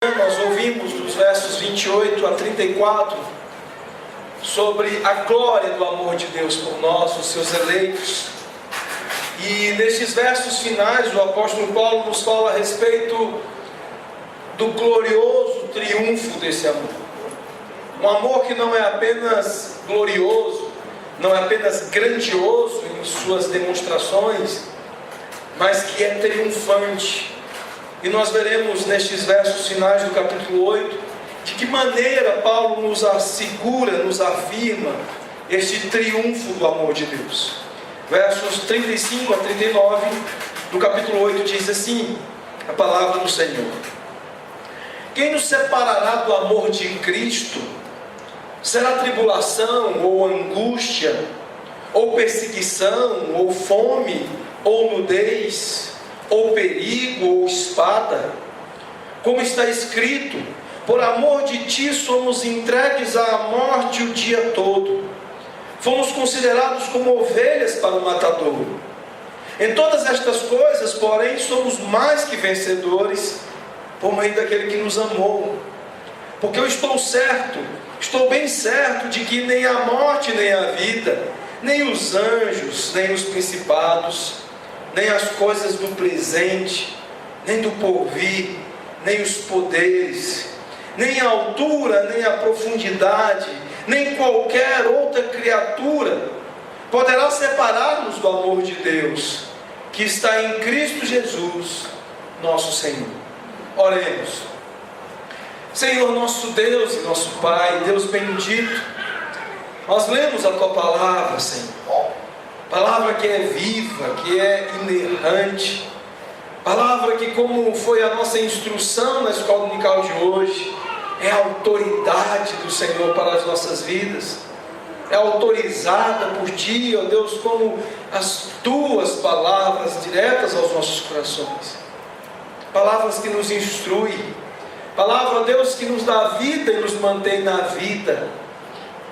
Nós ouvimos dos versos 28 a 34 sobre a glória do amor de Deus por nós, os seus eleitos. E nestes versos finais o apóstolo Paulo nos fala a respeito do glorioso triunfo desse amor. Um amor que não é apenas glorioso, não é apenas grandioso em suas demonstrações, mas que é triunfante. E nós veremos nestes versos finais do capítulo 8, de que maneira Paulo nos assegura, nos afirma este triunfo do amor de Deus. Versos 35 a 39 do capítulo 8 diz assim, a palavra do Senhor: quem nos separará do amor de Cristo? Será tribulação, ou angústia, ou perseguição, ou fome, ou nudez, ou perigo, ou espada? Como está escrito: por amor de ti somos entregues à morte o dia todo. Fomos considerados como ovelhas para o matadouro. Em todas estas coisas, porém, somos mais que vencedores por meio daquele que nos amou. Porque eu estou bem certo de que nem a morte, nem a vida, nem os anjos, nem os principados, nem as coisas do presente, nem do porvir, nem os poderes, nem a altura, nem a profundidade, nem qualquer outra criatura poderá separar-nos do amor de Deus, que está em Cristo Jesus, nosso Senhor. Oremos. Senhor, nosso Deus e nosso Pai, Deus bendito, nós lemos a Tua palavra, Senhor. Palavra que é viva, que é inerrante. Palavra que, como foi a nossa instrução na escola dominical de hoje, é a autoridade do Senhor para as nossas vidas. É autorizada por Ti, ó Deus, como as Tuas palavras diretas aos nossos corações. Palavras que nos instruem. Palavra, ó Deus, que nos dá vida e nos mantém na vida.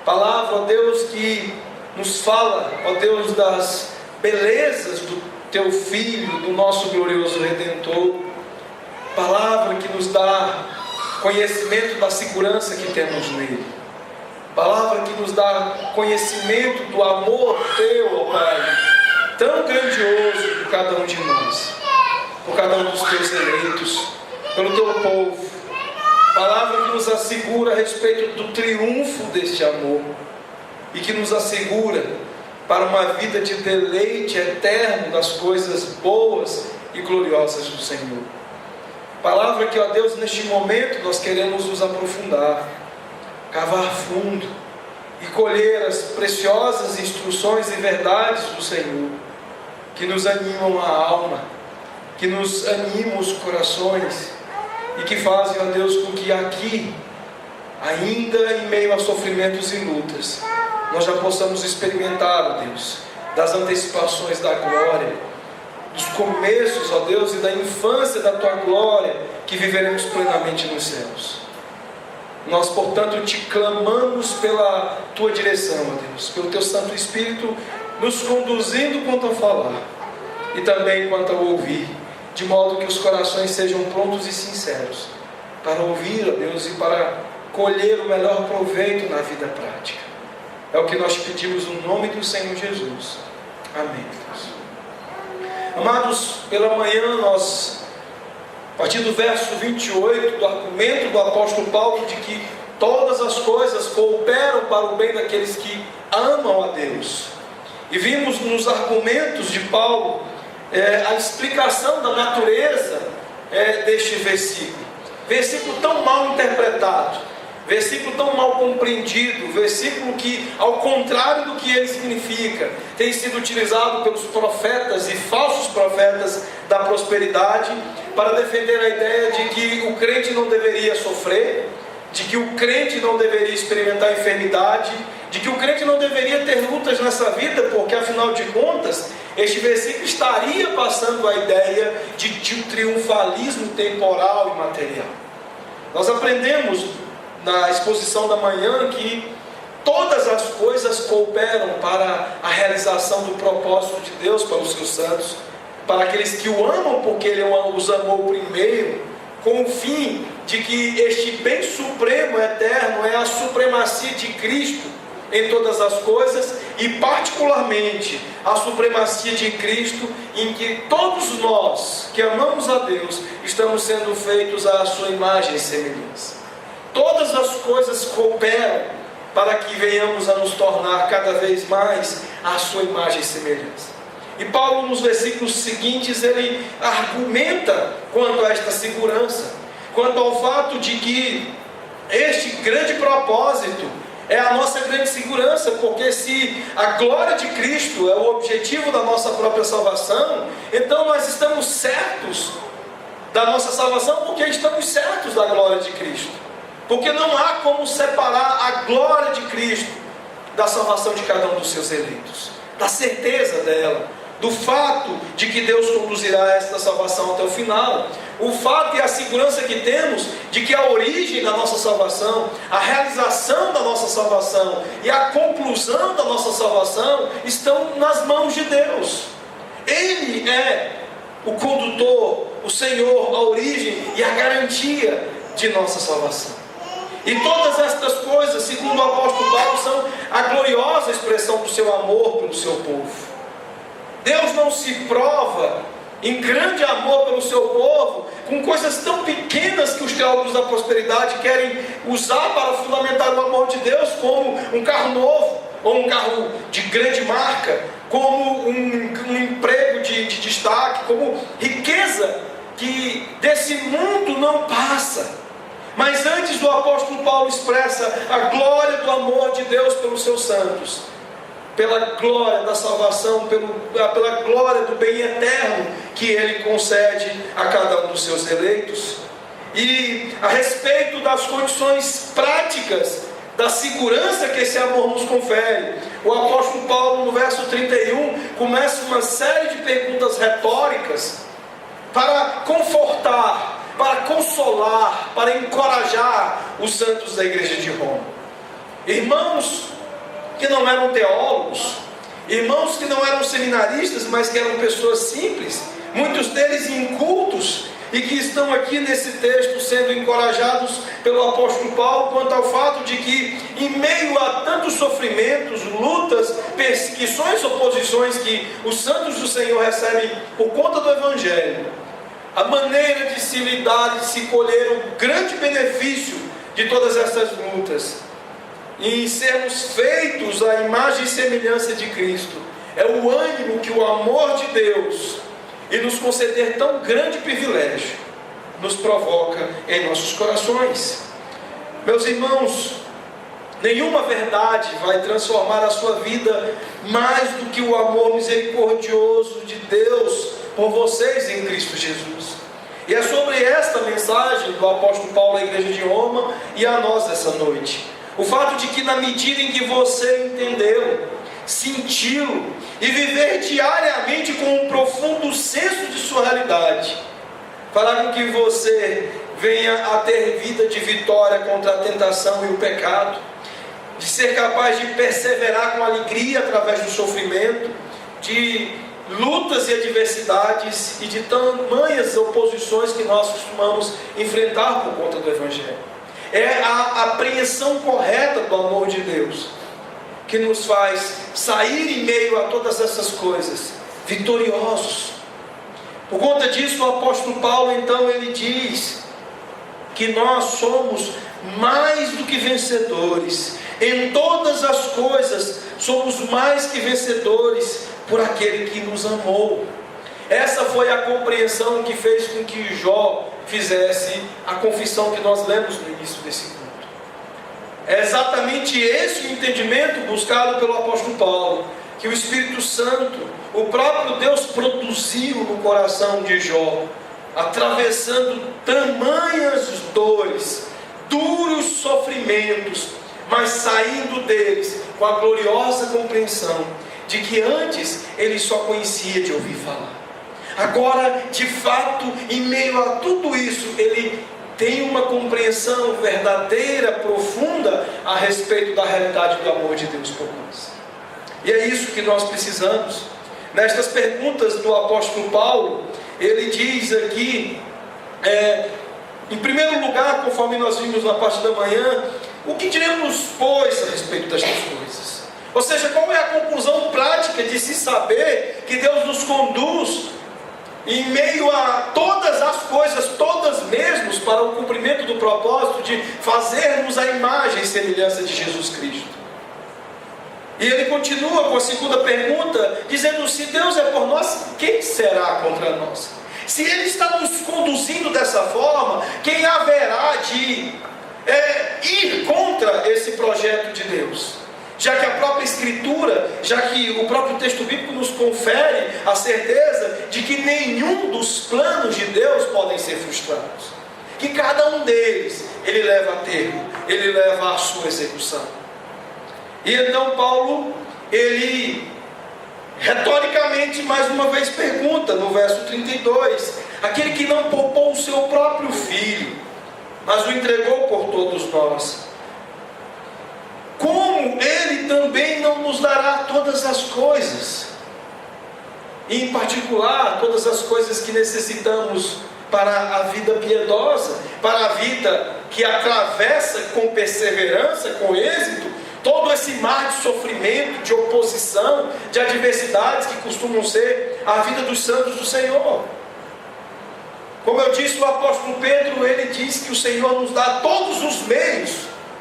Palavra, ó Deus, que nos fala, ó Deus, das belezas do Teu Filho, do nosso glorioso Redentor. Palavra que nos dá conhecimento da segurança que temos nele. Palavra que nos dá conhecimento do amor Teu, ó Pai, tão grandioso por cada um de nós, por cada um dos Teus eleitos, pelo Teu povo. Palavra que nos assegura a respeito do triunfo deste amor e que nos assegura para uma vida de deleite eterno das coisas boas e gloriosas do Senhor. Palavra que, ó Deus, neste momento nós queremos nos aprofundar, cavar fundo e colher as preciosas instruções e verdades do Senhor, que nos animam a alma, que nos animam os corações e que fazem, ó Deus, com que aqui, ainda em meio a sofrimentos e lutas, nós já possamos experimentar, ó Deus, das antecipações da glória, dos começos, ó Deus, e da infância da Tua glória, que viveremos plenamente nos céus. Nós, portanto, Te clamamos pela Tua direção, ó Deus, pelo Teu Santo Espírito, nos conduzindo quanto a falar, e também quanto a ouvir, de modo que os corações sejam prontos e sinceros, para ouvir, ó Deus, e para colher o melhor proveito na vida prática. É o que nós pedimos no nome do Senhor Jesus. Amém, Deus. Amados, pela manhã nós, a partir do verso 28, do argumento do apóstolo Paulo, de que todas as coisas cooperam para o bem daqueles que amam a Deus. E vimos nos argumentos de Paulo a explicação da natureza deste versículo. Versículo tão mal interpretado, versículo tão mal compreendido, versículo que, ao contrário do que ele significa, tem sido utilizado pelos profetas e falsos profetas da prosperidade para defender a ideia de que o crente não deveria sofrer, de que o crente não deveria experimentar enfermidade, de que o crente não deveria ter lutas nessa vida, porque afinal de contas, este versículo estaria passando a ideia de um triunfalismo temporal e material. Nós aprendemos na exposição da manhã que todas as coisas cooperam para a realização do propósito de Deus para os seus santos, para aqueles que o amam, porque Ele os amou primeiro, com o fim de que este bem supremo, eterno, é a supremacia de Cristo em todas as coisas, e particularmente a supremacia de Cristo, em que todos nós que amamos a Deus estamos sendo feitos à sua imagem e semelhança. Todas as coisas cooperam para que venhamos a nos tornar cada vez mais à sua imagem e semelhança. E Paulo, nos versículos seguintes, ele argumenta quanto a esta segurança, quanto ao fato de que este grande propósito é a nossa grande segurança, porque se a glória de Cristo é o objetivo da nossa própria salvação, então nós estamos certos da nossa salvação, porque estamos certos da glória de Cristo. Porque não há como separar a glória de Cristo da salvação de cada um dos seus eleitos, da certeza dela, do fato de que Deus conduzirá esta salvação até o final, o fato e a segurança que temos de que a origem da nossa salvação, a realização da nossa salvação e a conclusão da nossa salvação estão nas mãos de Deus. Ele é o condutor, o Senhor, a origem e a garantia de nossa salvação. E todas estas coisas, segundo o apóstolo Paulo, são a gloriosa expressão do seu amor pelo seu povo. Deus não se prova em grande amor pelo seu povo com coisas tão pequenas que os teólogos da prosperidade querem usar para fundamentar o amor de Deus, como um carro novo, ou um carro de grande marca, como um emprego de destaque, como riqueza que desse mundo não passa. Mas antes, o apóstolo Paulo expressa a glória do amor de Deus pelos seus santos, pela glória da salvação, pela glória do bem eterno que Ele concede a cada um dos seus eleitos. E a respeito das condições práticas, da segurança que esse amor nos confere, o apóstolo Paulo, no verso 31, começa uma série de perguntas retóricas para confortar, para consolar, para encorajar os santos da igreja de Roma. Irmãos que não eram teólogos, irmãos que não eram seminaristas, mas que eram pessoas simples, muitos deles incultos, e que estão aqui nesse texto sendo encorajados pelo apóstolo Paulo quanto ao fato de que, em meio a tantos sofrimentos, lutas, perseguições, oposições que os santos do Senhor recebem por conta do Evangelho, a maneira de se lidar, de se colher o grande benefício de todas essas lutas, e sermos feitos à imagem e semelhança de Cristo, é o ânimo que o amor de Deus e nos conceder tão grande privilégio nos provoca em nossos corações. Meus irmãos, nenhuma verdade vai transformar a sua vida mais do que o amor misericordioso de Deus por vocês em Cristo Jesus. E é sobre esta mensagem do apóstolo Paulo à igreja de Roma e a nós essa noite. O fato de que, na medida em que você entendeu, sentiu e viver diariamente com um profundo senso de sua realidade, fará com que você venha a ter vida de vitória contra a tentação e o pecado, de ser capaz de perseverar com alegria através do sofrimento, de lutas e adversidades e de tamanhas oposições que nós costumamos enfrentar por conta do Evangelho. É a apreensão correta do amor de Deus que nos faz sair em meio a todas essas coisas vitoriosos. Por conta disso, o apóstolo Paulo, então, ele diz que nós somos mais do que vencedores. Em todas as coisas, somos mais que vencedores por aquele que nos amou. Essa foi a compreensão que fez com que Jó fizesse a confissão que nós lemos no início desse culto. É exatamente esse o entendimento buscado pelo apóstolo Paulo, que o Espírito Santo, o próprio Deus, produziu no coração de Jó, atravessando tamanhas dores, duros sofrimentos, mas saindo deles com a gloriosa compreensão de que antes ele só conhecia de ouvir falar. Agora, de fato, em meio a tudo isso, ele tem uma compreensão verdadeira, profunda, a respeito da realidade do amor de Deus por nós. E é isso que nós precisamos. Nestas perguntas do apóstolo Paulo, ele diz aqui, Em primeiro lugar, conforme nós vimos na parte da manhã, o que diremos, pois, a respeito destas coisas? Ou seja, qual é a conclusão prática de se saber que Deus nos conduz em meio a todas as coisas, todas mesmos, para o cumprimento do propósito de fazermos a imagem e semelhança de Jesus Cristo? E ele continua com a segunda pergunta, dizendo: se Deus é por nós, quem será contra nós? Se Ele está nos conduzindo dessa forma, quem haverá de ir contra esse projeto de Deus? Já que a própria Escritura, já que o próprio texto bíblico nos confere a certeza de que nenhum dos planos de Deus podem ser frustrados, que cada um deles Ele leva a termo, Ele leva à sua execução. E então Paulo, ele retoricamente mais uma vez pergunta no verso 32: aquele que não poupou o seu próprio filho, mas o entregou por todos nós, como Ele também não nos dará todas as coisas? E em particular, todas as coisas que necessitamos para a vida piedosa, para a vida que atravessa com perseverança, com êxito, todo esse mar de sofrimento, de oposição, de adversidades que costumam ser a vida dos santos do Senhor. Como eu disse, o apóstolo Pedro, ele diz que o Senhor nos dá todos os meios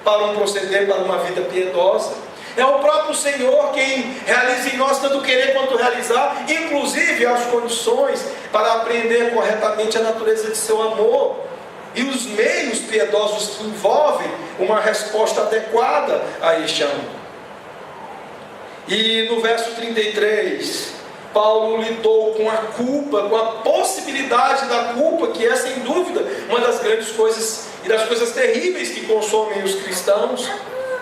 para um proceder, para uma vida piedosa. É o próprio Senhor quem realiza em nós tanto querer quanto realizar, inclusive as condições para aprender corretamente a natureza de seu amor e os meios piedosos que envolvem uma resposta adequada a este amor. E no verso 33, Paulo lidou com a culpa, com a possibilidade da culpa, que é sem dúvida uma das grandes coisas e das coisas terríveis que consomem os cristãos,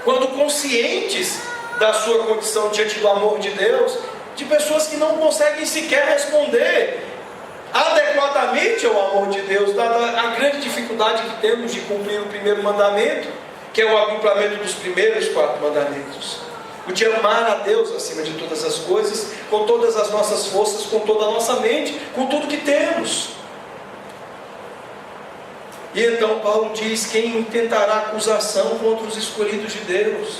quando conscientes da sua condição diante do amor de Deus, de pessoas que não conseguem sequer responder adequadamente ao amor de Deus, dada a grande dificuldade que temos de cumprir o primeiro mandamento, que é o agrupamento dos primeiros 4 mandamentos, o de amar a Deus acima de todas as coisas, com todas as nossas forças, com toda a nossa mente, com tudo que temos. E então Paulo diz: quem tentará acusação contra os escolhidos de Deus?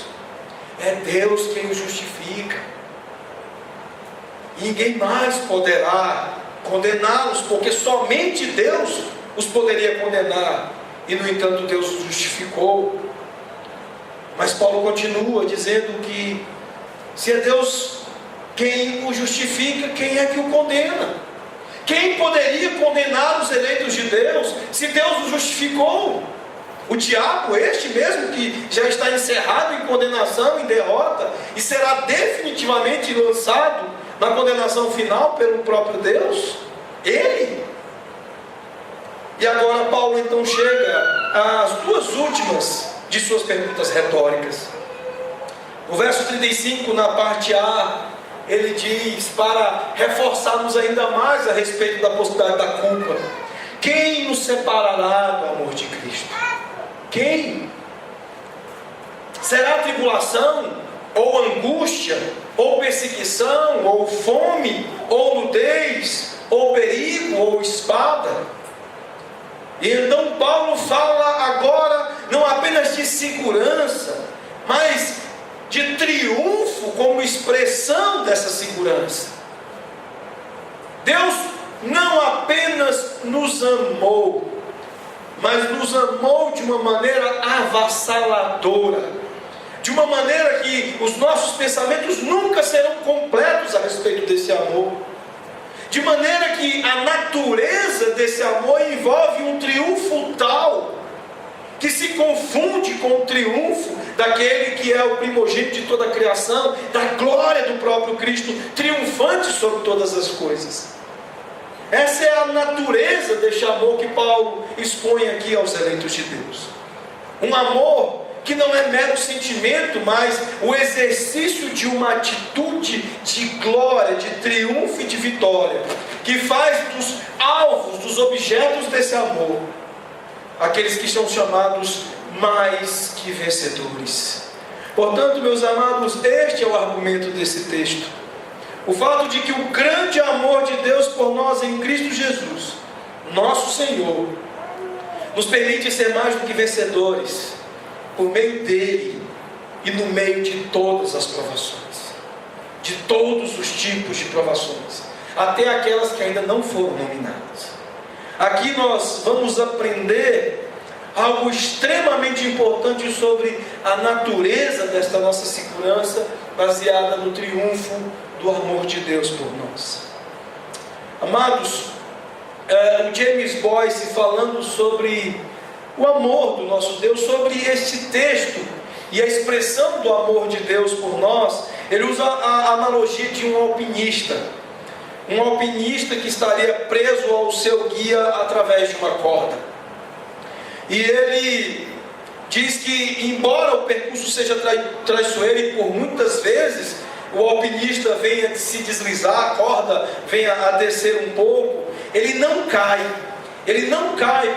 É Deus quem os justifica. Ninguém mais poderá condená-los, porque somente Deus os poderia condenar, e no entanto Deus os justificou. Mas Paulo continua dizendo que se é Deus quem o justifica, quem é que o condena? Quem poderia condenar os eleitos de Deus se Deus os justificou? O diabo, este mesmo que já está encerrado em condenação, em derrota, e será definitivamente lançado na condenação final pelo próprio Deus? Ele? E agora Paulo então chega às 2 últimas de suas perguntas retóricas. No verso 35, na parte A, ele diz, para reforçarmos ainda mais a respeito da possibilidade da culpa: quem nos separará do amor de Cristo? Quem? Será tribulação, ou angústia, ou perseguição, ou fome, ou nudez, ou perigo, ou espada? E então Paulo fala agora não apenas de segurança, mas de triunfo como expressão dessa segurança. Deus não apenas nos amou, mas nos amou de uma maneira avassaladora, de uma maneira que os nossos pensamentos nunca serão completos a respeito desse amor, de maneira que a natureza desse amor envolve um triunfo tal que se confunde com o triunfo daquele que é o primogênito de toda a criação, da glória do próprio Cristo, triunfante sobre todas as coisas. Essa é a natureza deste amor que Paulo expõe aqui aos eleitos de Deus. Um amor que não é mero sentimento, mas o exercício de uma atitude de glória, de triunfo e de vitória, que faz dos alvos, dos objetos desse amor, aqueles que são chamados mais que vencedores. Portanto, meus amados, este é o argumento desse texto. O fato de que o grande amor de Deus por nós em Cristo Jesus, nosso Senhor, nos permite ser mais do que vencedores, por meio dele e no meio de todas as provações, de todos os tipos de provações, até aquelas que ainda não foram nominadas. Aqui nós vamos aprender algo extremamente importante sobre a natureza desta nossa segurança, baseada no triunfo do amor de Deus por nós. Amados, o James Boyce, falando sobre o amor do nosso Deus, sobre este texto e a expressão do amor de Deus por nós, ele usa a analogia de um alpinista que estaria preso ao seu guia através de uma corda. E ele diz que, embora o percurso seja traiçoeiro e por muitas vezes o alpinista venha se deslizar, a corda venha a descer um pouco, ele não cai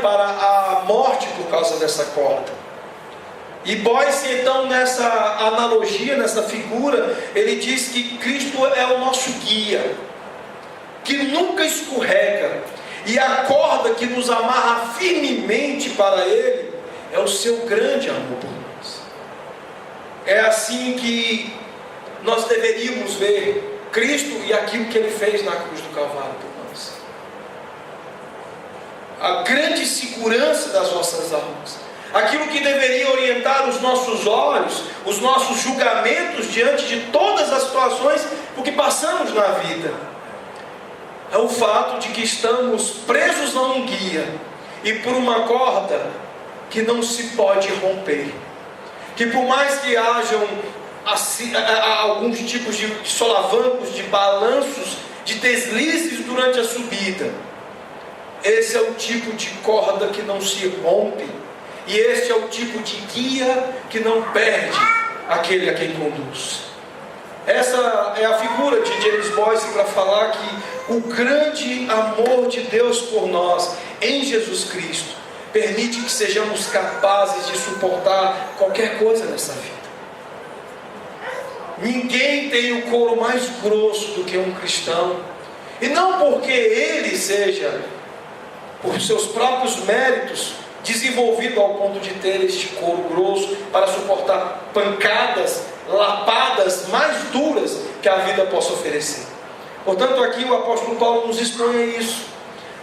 para a morte por causa dessa corda. E Boyce, então, nessa analogia, nessa figura, ele diz que Cristo é o nosso guia, que nunca escorrega, e a corda que nos amarra firmemente para Ele é o seu grande amor por nós. É assim que nós deveríamos ver Cristo e aquilo que Ele fez na cruz do Calvário por nós. A grande segurança das nossas almas, aquilo que deveria orientar os nossos olhos, os nossos julgamentos diante de todas as situações por que passamos na vida, é o fato de que estamos presos a um guia e por uma corda que não se pode romper, que por mais que hajam alguns tipos de solavancos, de balanços, de deslizes durante a subida, esse é o tipo de corda que não se rompe, e este é o tipo de guia que não perde aquele a quem conduz. Essa é a figura de James Boyce para falar que o grande amor de Deus por nós em Jesus Cristo permite que sejamos capazes de suportar qualquer coisa nessa vida. Ninguém tem o couro mais grosso do que um cristão, e não porque ele seja, por seus próprios méritos, desenvolvido ao ponto de ter este couro grosso para suportar pancadas, lapadas mais duras que a vida possa oferecer. Portanto, aqui o apóstolo Paulo nos expõe a isso,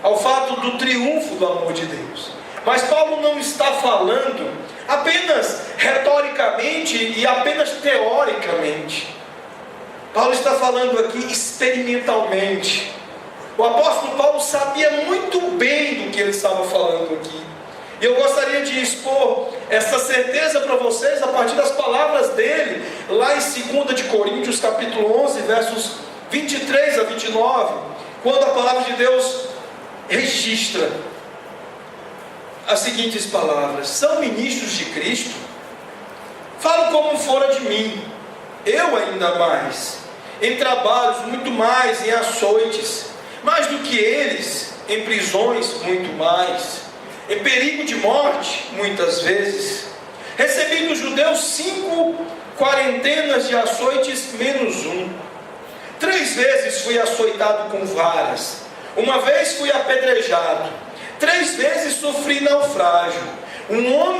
ao fato do triunfo do amor de Deus. Mas Paulo não está falando apenas retoricamente e apenas teoricamente. Paulo está falando aqui experimentalmente. O apóstolo Paulo sabia muito bem do que ele estava falando aqui. E eu gostaria de expor essa certeza para vocês a partir das palavras dele, lá em 2 de Coríntios, capítulo 11, versos 23 a 29, quando a palavra de Deus registra as seguintes palavras: são ministros de Cristo? Falo como fora de mim, eu ainda mais, em trabalhos muito mais, em açoites, mais do que eles, em prisões muito mais, em perigo de morte, muitas vezes. Recebi dos judeus 5 quarentenas de açoites menos 1. 3 vezes fui açoitado com varas. 1 vez fui apedrejado. 3 vezes sofri naufrágio. Uma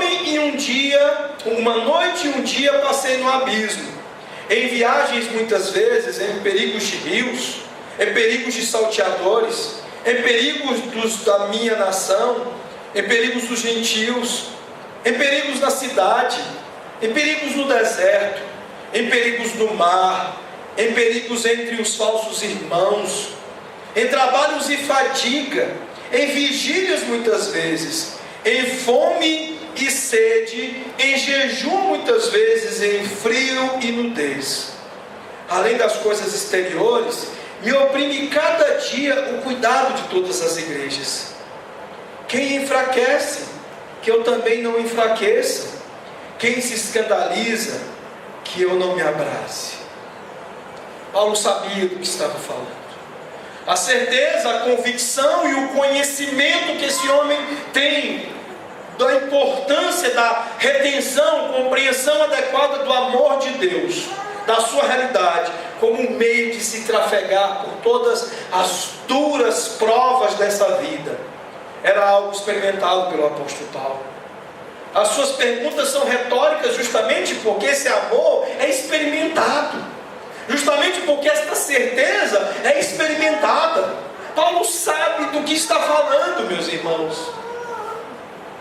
noite e um dia passei no abismo. Em viagens muitas vezes, em perigos de rios, em perigos de salteadores, em perigos da minha nação, em perigos dos gentios, em perigos na cidade, em perigos no deserto, em perigos no mar, em perigos entre os falsos irmãos, em trabalhos e fadiga, em vigílias muitas vezes, em fome e sede, em jejum muitas vezes, em frio e nudez. Além das coisas exteriores, me oprime cada dia o cuidado de todas as igrejas. Quem enfraquece, que eu também não enfraqueça. Quem se escandaliza, que eu não me abrace. Paulo sabia do que estava falando. A certeza, a convicção e o conhecimento que esse homem tem da importância da retenção, compreensão adequada do amor de Deus, da sua realidade, como um meio de se trafegar por todas as duras provas dessa vida. era algo experimentado pelo apóstolo Paulo. As suas perguntas são retóricas justamente porque esse amor é experimentado, justamente porque esta certeza é experimentada. Paulo sabe do que está falando, meus irmãos.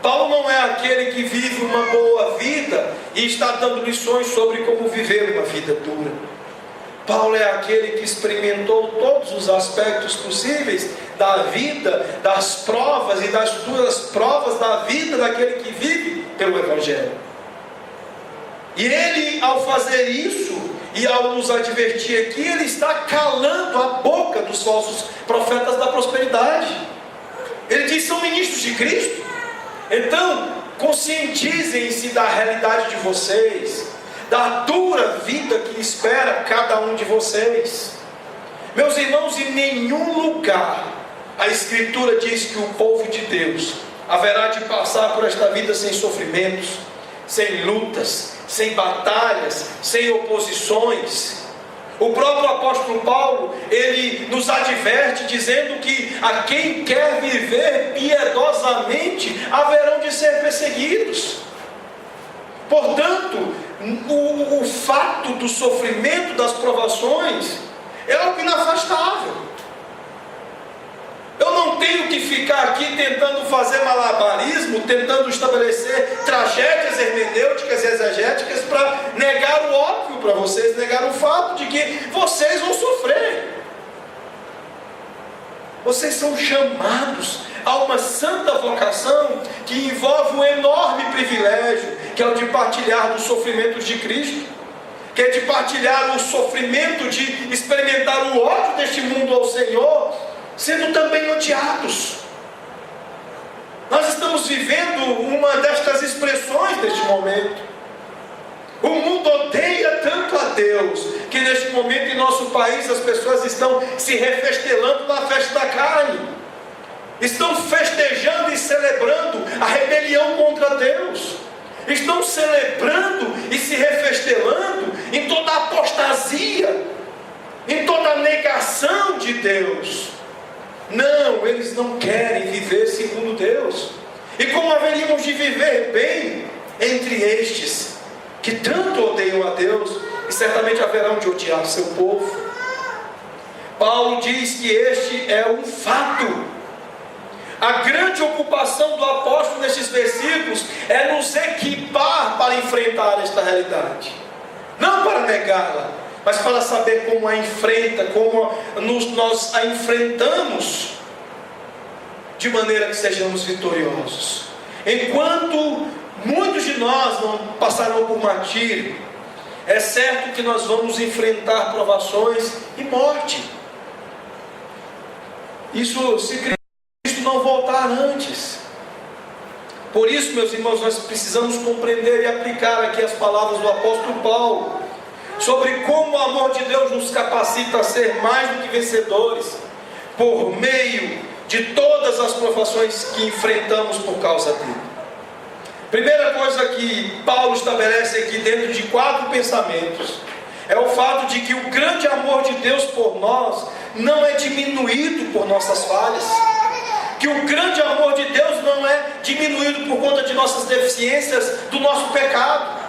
Paulo não é aquele que vive uma boa vida e está dando lições sobre como viver uma vida dura. Paulo é aquele que experimentou todos os aspectos possíveis da vida, das provas e das duras provas da vida daquele que vive pelo Evangelho. E ele, ao fazer isso e ao nos advertir aqui, ele está calando a boca dos falsos profetas da prosperidade. Ele diz: são ministros de Cristo, então conscientizem-se da realidade de vocês, da dura vida que espera cada um de vocês. Meus irmãos, em nenhum lugar a Escritura diz que o povo de Deus haverá de passar por esta vida sem sofrimentos, sem lutas, sem batalhas, sem oposições. O próprio apóstolo Paulo, ele nos adverte dizendo que a quem quer viver piedosamente haverão de ser perseguidos. Portanto, o fato do sofrimento, das provações, é algo inafastável. Eu não tenho que ficar aqui tentando fazer malabarismo, tentando estabelecer tragédias hermenêuticas e exegéticas para negar o óbvio para vocês, negar o fato de que vocês vão sofrer. Vocês são chamados a uma santa vocação que envolve um enorme privilégio, que é o de partilhar dos sofrimentos de Cristo, que é de partilhar o sofrimento de experimentar o ódio deste mundo ao Senhor, sendo também odiados. Nós estamos vivendo uma destas expressões deste momento. O mundo odeia tanto a Deus, que neste momento em nosso país as pessoas estão se refestelando na festa da carne, estão festejando e celebrando a rebelião contra Deus, estão celebrando e se refestelando em toda a apostasia, em toda a negação de Deus. Não, eles não querem viver segundo Deus. E como haveríamos de viver bem entre estes que tanto odeiam a Deus e certamente haverão de odiar seu povo? Paulo diz que este é um fato. A grande ocupação do apóstolo nestes versículos é nos equipar para enfrentar esta realidade, não para negá-la, mas para saber como a enfrenta, como nós a enfrentamos, de maneira que sejamos vitoriosos. Enquanto muitos de nós não passarão por martírio, é certo que nós vamos enfrentar provações e morte. Isso se Cristo não voltar antes. Por isso, meus irmãos, nós precisamos compreender e aplicar aqui as palavras do apóstolo Paulo, sobre como o amor de Deus nos capacita a ser mais do que vencedores, por meio de todas as provações que enfrentamos por causa dele. Primeira coisa que Paulo estabelece aqui dentro de 4 pensamentos, é o fato de que o grande amor de Deus por nós não é diminuído por nossas falhas, que o grande amor de Deus não é diminuído por conta de nossas deficiências, do nosso pecado,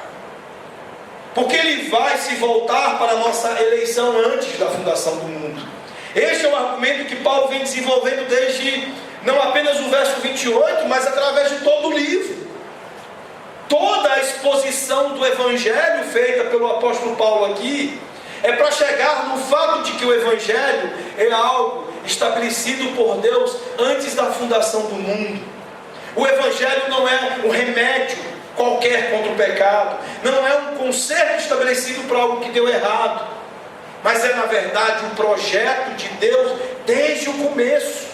porque Ele vai se voltar para a nossa eleição antes da fundação do mundo. Este é o argumento que Paulo vem desenvolvendo desde não apenas o verso 28, mas através de todo o livro. Toda a exposição do Evangelho feita pelo apóstolo Paulo aqui é para chegar no fato de que o Evangelho é algo estabelecido por Deus antes da fundação do mundo. O Evangelho não é um remédio qualquer contra o pecado, não é um conserto estabelecido para algo que deu errado, mas é na verdade um projeto de Deus desde o começo.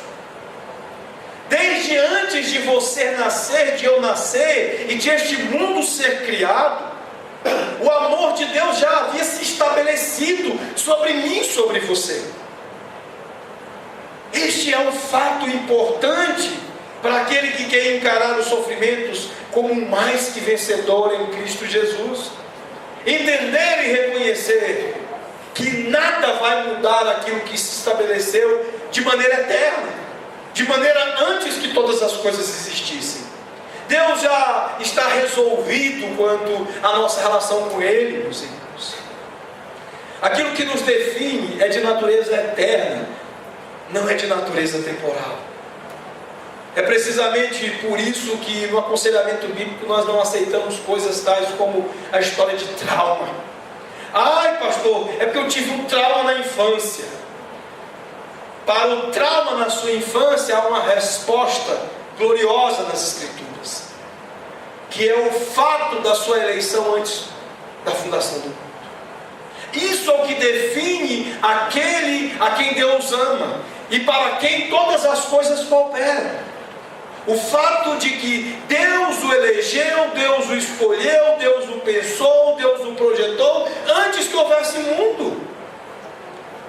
Desde antes de você nascer, de eu nascer e de este mundo ser criado, o amor de Deus já havia se estabelecido sobre mim, sobre você. Este é um fato importante para aquele que quer encarar os sofrimentos como mais que vencedor em Cristo Jesus. Entender e reconhecer que nada vai mudar aquilo que se estabeleceu de maneira eterna. de maneira antes que todas as coisas existissem. Deus já está resolvido quanto à nossa relação com Ele, meus irmãos. Aquilo que nos define é de natureza eterna, não é de natureza temporal. É precisamente por isso que no aconselhamento bíblico nós não aceitamos coisas tais como a história de trauma. Ai, pastor, é porque eu tive um trauma na infância. Para o trauma na sua infância há uma resposta gloriosa nas Escrituras, que é o fato da sua eleição antes da fundação do mundo. Isso é o que define aquele a quem Deus ama e para quem todas as coisas cooperam. O fato de que Deus o elegeu, Deus o escolheu, Deus o pensou, Deus o projetou antes que houvesse mundo.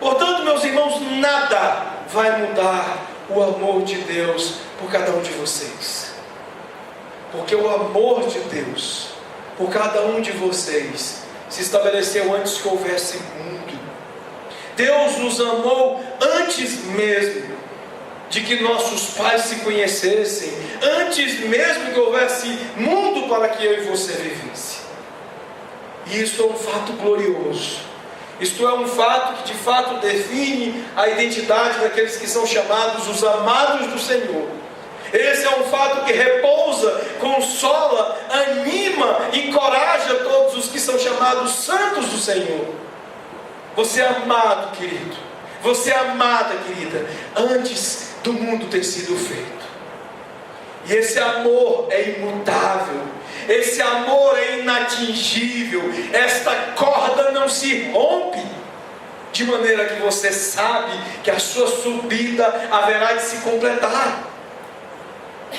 Portanto, meus irmãos, nada vai mudar o amor de Deus por cada um de vocês. Porque o amor de Deus por cada um de vocês se estabeleceu antes que houvesse mundo. Deus nos amou antes mesmo de que nossos pais se conhecessem, antes mesmo que houvesse mundo para que eu e você vivesse. E isso é um fato glorioso. Isto é um fato que de fato define a identidade daqueles que são chamados os amados do Senhor. Esse é um fato que repousa, consola, anima, encoraja todos os que são chamados santos do Senhor. Você é amado, querido. Você é amada, querida, antes do mundo ter sido feito. E esse amor é imutável. Esse amor é inatingível. Esta corda não se rompe. De maneira que você sabe que a sua subida haverá de se completar.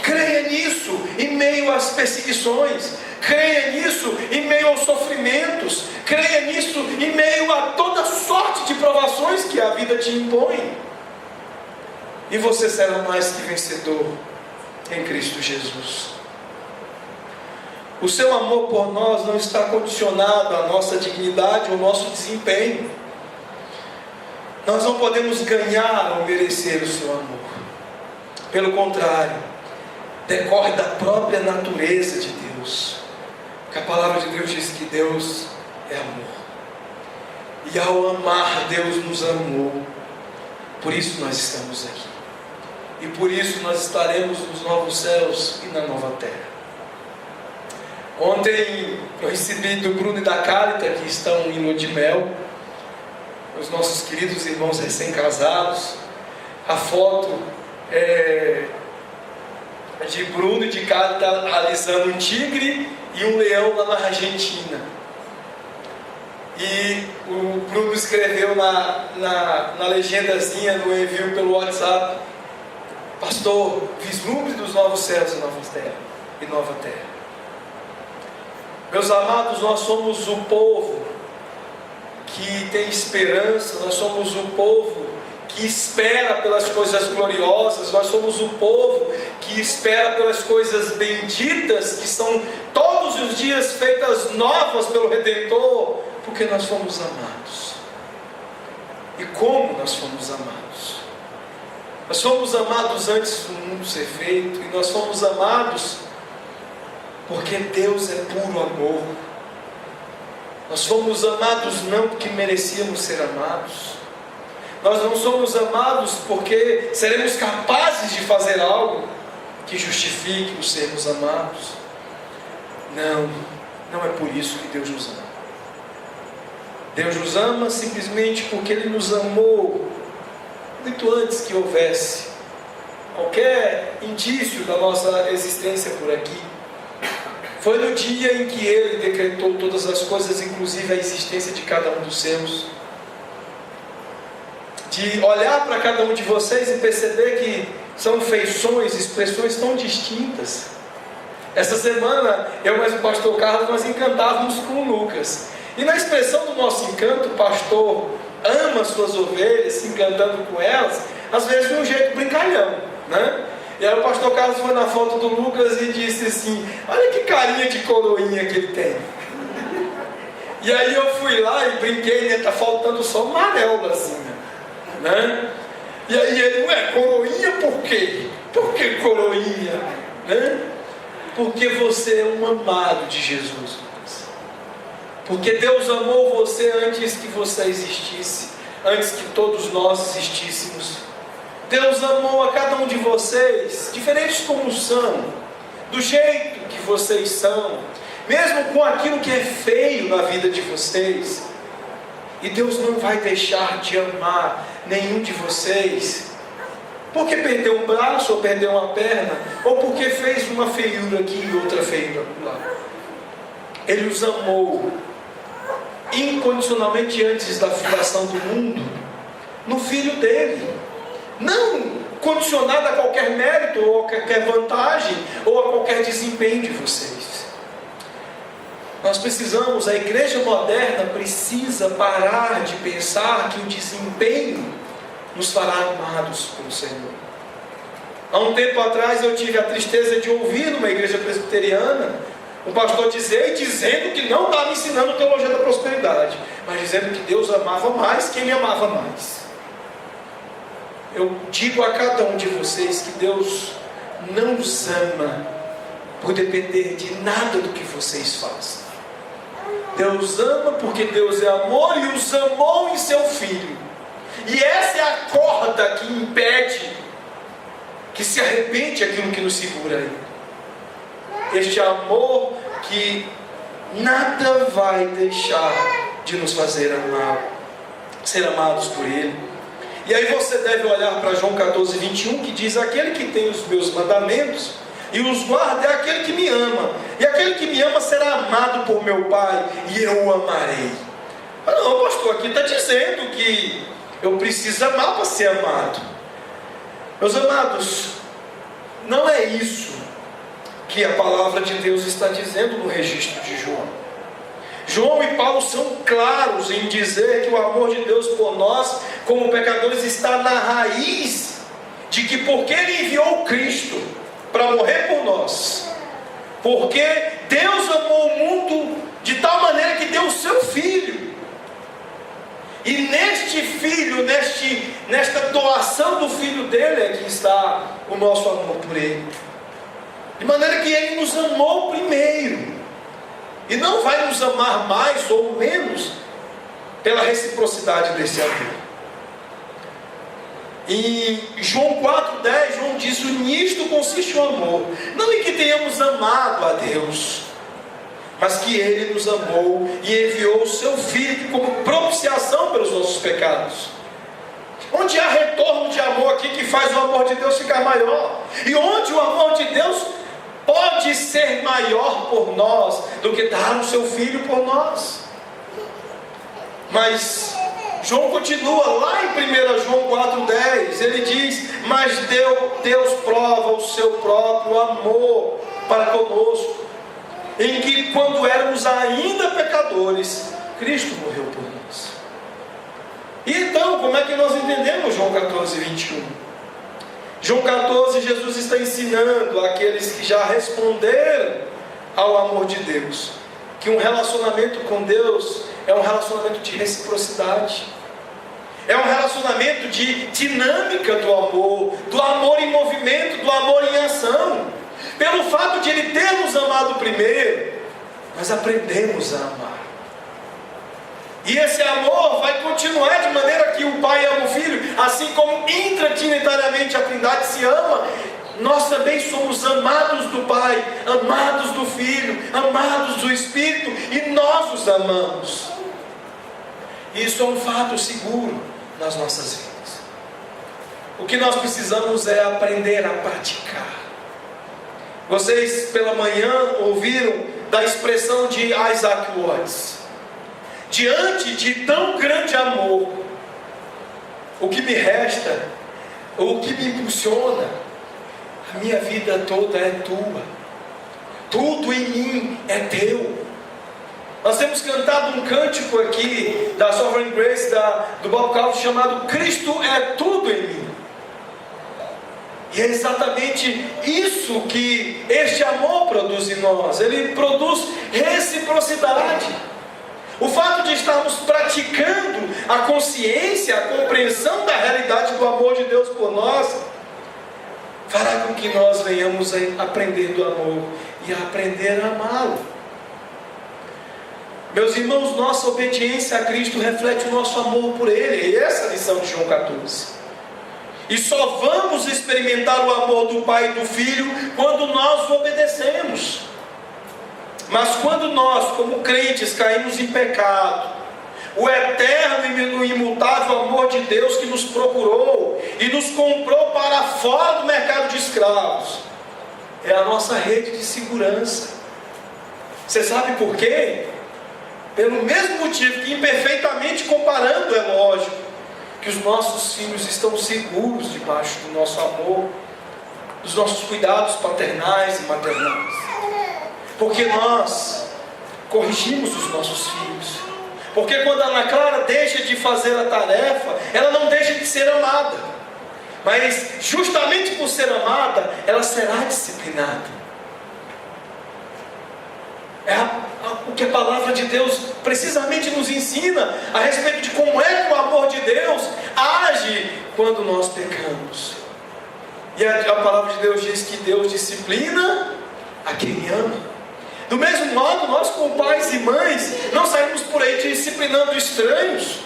Creia nisso em meio às perseguições. Creia nisso em meio aos sofrimentos. Creia nisso em meio a toda sorte de provações que a vida te impõe. E você será mais que vencedor em Cristo Jesus. O seu amor por nós não está condicionado à nossa dignidade ou ao nosso desempenho. Nós não podemos ganhar ou merecer o seu amor. Pelo contrário, decorre da própria natureza de Deus. Porque a palavra de Deus diz que Deus é amor. E ao amar, Deus nos amou. Por isso nós estamos aqui. E por isso nós estaremos nos novos céus e na nova terra. Ontem eu recebi do Bruno e da Cálita, que estão em lua de mel, os nossos queridos irmãos recém-casados, a foto de Bruno e de Cálita alisando um tigre e um leão lá na Argentina. E o Bruno escreveu na legendazinha no envio pelo WhatsApp: pastor, vislumbre dos novos céus e nova terra. Meus amados, nós somos o povo que tem esperança, nós somos o povo que espera pelas coisas gloriosas, nós somos o povo que espera pelas coisas benditas, que são todos os dias feitas novas pelo Redentor, porque nós fomos amados. E como nós fomos amados? Nós fomos amados antes do mundo ser feito, e nós fomos amados porque Deus é puro amor. Nós fomos amados não porque merecíamos ser amados. Nós não somos amados porque seremos capazes de fazer algo que justifique o sermos amados. Não é por isso que Deus nos ama. Deus nos ama simplesmente porque Ele nos amou muito antes que houvesse qualquer indício da nossa existência por aqui. Foi no dia em que Ele decretou todas as coisas, inclusive a existência de cada um dos seus. De olhar para cada um de vocês e perceber que são feições, expressões tão distintas. Essa semana, eu mais o pastor Carlos, nós encantávamos com o Lucas. E na expressão do nosso encanto, o pastor ama as suas ovelhas, se encantando com elas, às vezes de um jeito brincalhão, né? E aí o pastor Carlos foi na foto do Lucas e disse assim: olha que carinha de coroinha que ele tem. E aí eu fui lá e brinquei, né? Tá faltando só uma areola assim, né? E aí ele, ué, coroinha por quê? Por que coroinha? Né? Porque você é um amado de Jesus. Porque Deus amou você antes que você existisse, antes que todos nós existíssemos. Deus amou a cada um de vocês, diferentes como são, do jeito que vocês são, mesmo com aquilo que é feio na vida de vocês. E Deus não vai deixar de amar nenhum de vocês, porque perdeu um braço, ou perdeu uma perna, ou porque fez uma feiura aqui e outra feiura lá. Ele os amou incondicionalmente antes da fundação do mundo, no Filho dele, não condicionado a qualquer mérito, ou a qualquer vantagem, ou a qualquer desempenho de vocês. Nós precisamos, a igreja moderna precisa parar de pensar que o desempenho nos fará amados pelo Senhor. Há um tempo atrás eu tive a tristeza de ouvir numa igreja presbiteriana um pastor dizendo que não estava ensinando teologia da prosperidade, mas dizendo que Deus amava mais quem Ele amava mais. Eu digo a cada um de vocês que Deus não os ama por depender de nada do que vocês façam. Deus ama porque Deus é amor e os amou em seu Filho. E essa é a corda que impede que se arrepente aquilo que nos segura aí. Este amor que nada vai deixar de nos fazer amar, ser amados por Ele. E aí você deve olhar para João 14, 21, que diz: aquele que tem os meus mandamentos e os guarda é aquele que me ama, e aquele que me ama será amado por meu Pai, e eu o amarei. Ah, não, pastor, aqui está dizendo que eu preciso amar para ser amado. Meus amados, não é isso que a palavra de Deus está dizendo no registro de João. João e Paulo são claros em dizer que o amor de Deus por nós, como pecadores, está na raiz de que porque Ele enviou Cristo para morrer por nós, porque Deus amou o mundo de tal maneira que deu o seu Filho. E neste Filho, nesta doação do Filho dele é que está o nosso amor por Ele. De maneira que Ele nos amou primeiro. E não vai nos amar mais ou menos pela reciprocidade desse amor. Em João 4,10, João diz: nisto consiste o amor, não em que tenhamos amado a Deus, mas que Ele nos amou e enviou o seu Filho como propiciação pelos nossos pecados. Onde há retorno de amor aqui que faz o amor de Deus ficar maior, e onde o amor de Deus pode ser maior por nós do que dar o seu Filho por nós. Mas João continua lá em 1 João 4,10, ele diz: mas Deus prova o seu próprio amor para conosco, em que quando éramos ainda pecadores, Cristo morreu por nós. E então, como é que nós entendemos João 14, 21? João 14, Jesus está ensinando àqueles que já responderam ao amor de Deus, que um relacionamento com Deus é um relacionamento de reciprocidade, é um relacionamento de dinâmica do amor em movimento, do amor em ação. Pelo fato de Ele ter nos amado primeiro, nós aprendemos a amar. E esse amor vai continuar de maneira que o Pai ama o Filho, assim como intratinitariamente a Trindade se ama. Nós também somos amados do Pai, amados do Filho, amados do Espírito, e nós os amamos. Isso é um fato seguro nas nossas vidas. O que nós precisamos é aprender a praticar. Vocês pela manhã ouviram da expressão de Isaac Watts: diante de tão grande amor, o que me resta, o que me impulsiona, a minha vida toda é tua, tudo em mim é teu. Nós temos cantado um cântico aqui da Sovereign Grace, do Bob Calvin, chamado Cristo é tudo em mim. E é exatamente isso que este amor produz em nós. Ele produz reciprocidade. O fato de estarmos praticando a consciência, a compreensão da realidade do amor de Deus por nós, fará com que nós venhamos a aprender do amor e a aprender a amá-lo. Meus irmãos, nossa obediência a Cristo reflete o nosso amor por Ele. E essa é a lição de João 14. E só vamos experimentar o amor do Pai e do Filho quando nós o obedecemos. Mas quando nós, como crentes, caímos em pecado, o eterno e imutável amor de Deus que nos procurou e nos comprou para fora do mercado de escravos, é a nossa rede de segurança. Você sabe por quê? Pelo mesmo motivo que, imperfeitamente comparando, é lógico que os nossos filhos estão seguros debaixo do nosso amor, dos nossos cuidados paternais e maternais. Porque nós corrigimos os nossos filhos. Porque quando a Ana Clara deixa de fazer a tarefa, ela não deixa de ser amada. Mas justamente por ser amada, ela será disciplinada. O que a palavra de Deus precisamente nos ensina a respeito de como é que o amor de Deus age quando nós pecamos. E a palavra de Deus diz que Deus disciplina a quem ama. Do mesmo modo, nós como pais e mães não saímos por aí disciplinando estranhos,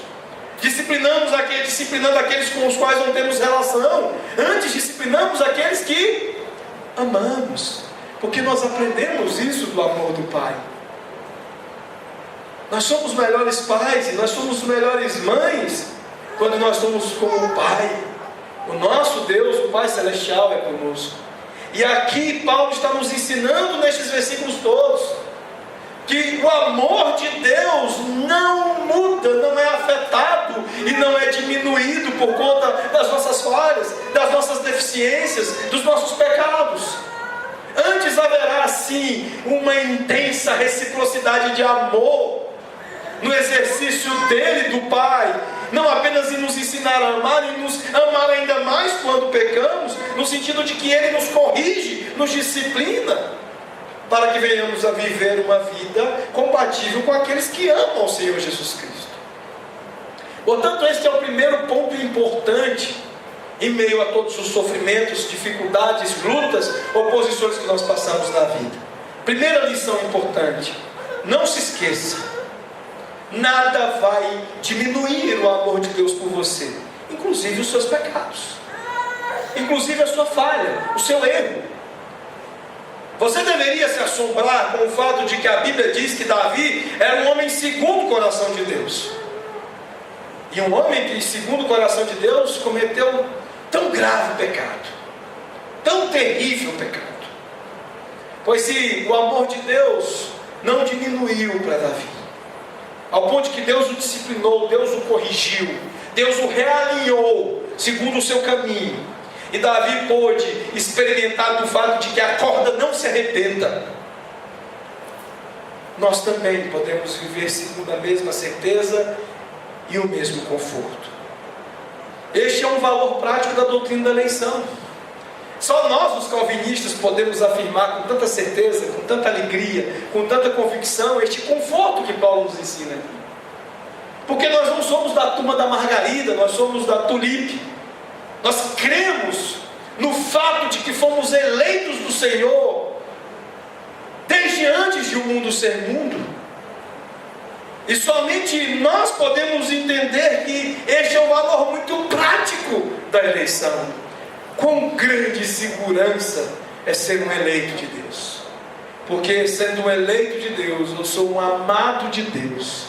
disciplinando aqueles com os quais não temos relação. Antes disciplinamos aqueles que amamos, porque nós aprendemos isso do amor do Pai. Nós somos melhores pais e nós somos melhores mães quando nós somos como o Pai. O nosso Deus, o Pai Celestial, é conosco. E aqui Paulo está nos ensinando nestes versículos todos que o amor de Deus não muda, não é afetado e não é diminuído por conta das nossas falhas, das nossas deficiências, dos nossos pecados. Antes haverá sim uma intensa reciprocidade de amor no exercício dele, do Pai, não apenas em nos ensinar a amar, e nos amar ainda mais quando pecamos, no sentido de que Ele nos corrige, nos disciplina, para que venhamos a viver uma vida compatível com aqueles que amam o Senhor Jesus Cristo. Portanto, este é o primeiro ponto importante, em meio a todos os sofrimentos, dificuldades, lutas, oposições que nós passamos na vida. Primeira lição importante: não se esqueça, nada vai diminuir o amor de Deus por você, inclusive os seus pecados, inclusive a sua falha, o seu erro. Você deveria se assombrar com o fato de que a Bíblia diz que Davi era um homem segundo o coração de Deus. E um homem que, segundo o coração de Deus, cometeu tão grave pecado, tão terrível pecado. Pois se o amor de Deus não diminuiu para Davi, ao ponto de que Deus o disciplinou, Deus o corrigiu, Deus o realinhou segundo o seu caminho, e Davi pôde experimentar do fato de que a corda não se arrebenta, nós também podemos viver segundo a mesma certeza e o mesmo conforto. Este é um valor prático da doutrina da eleição. Só nós, os calvinistas, podemos afirmar com tanta certeza, com tanta alegria, com tanta convicção, este conforto que Paulo nos ensina aqui. Porque nós não somos da turma da margarida, nós somos da tulipe. Nós cremos no fato de que fomos eleitos do Senhor desde antes de o mundo ser mundo. E somente nós podemos entender que este é um valor muito prático da eleição. Quão grande segurança é ser um eleito de Deus. Porque sendo um eleito de Deus, eu sou um amado de Deus,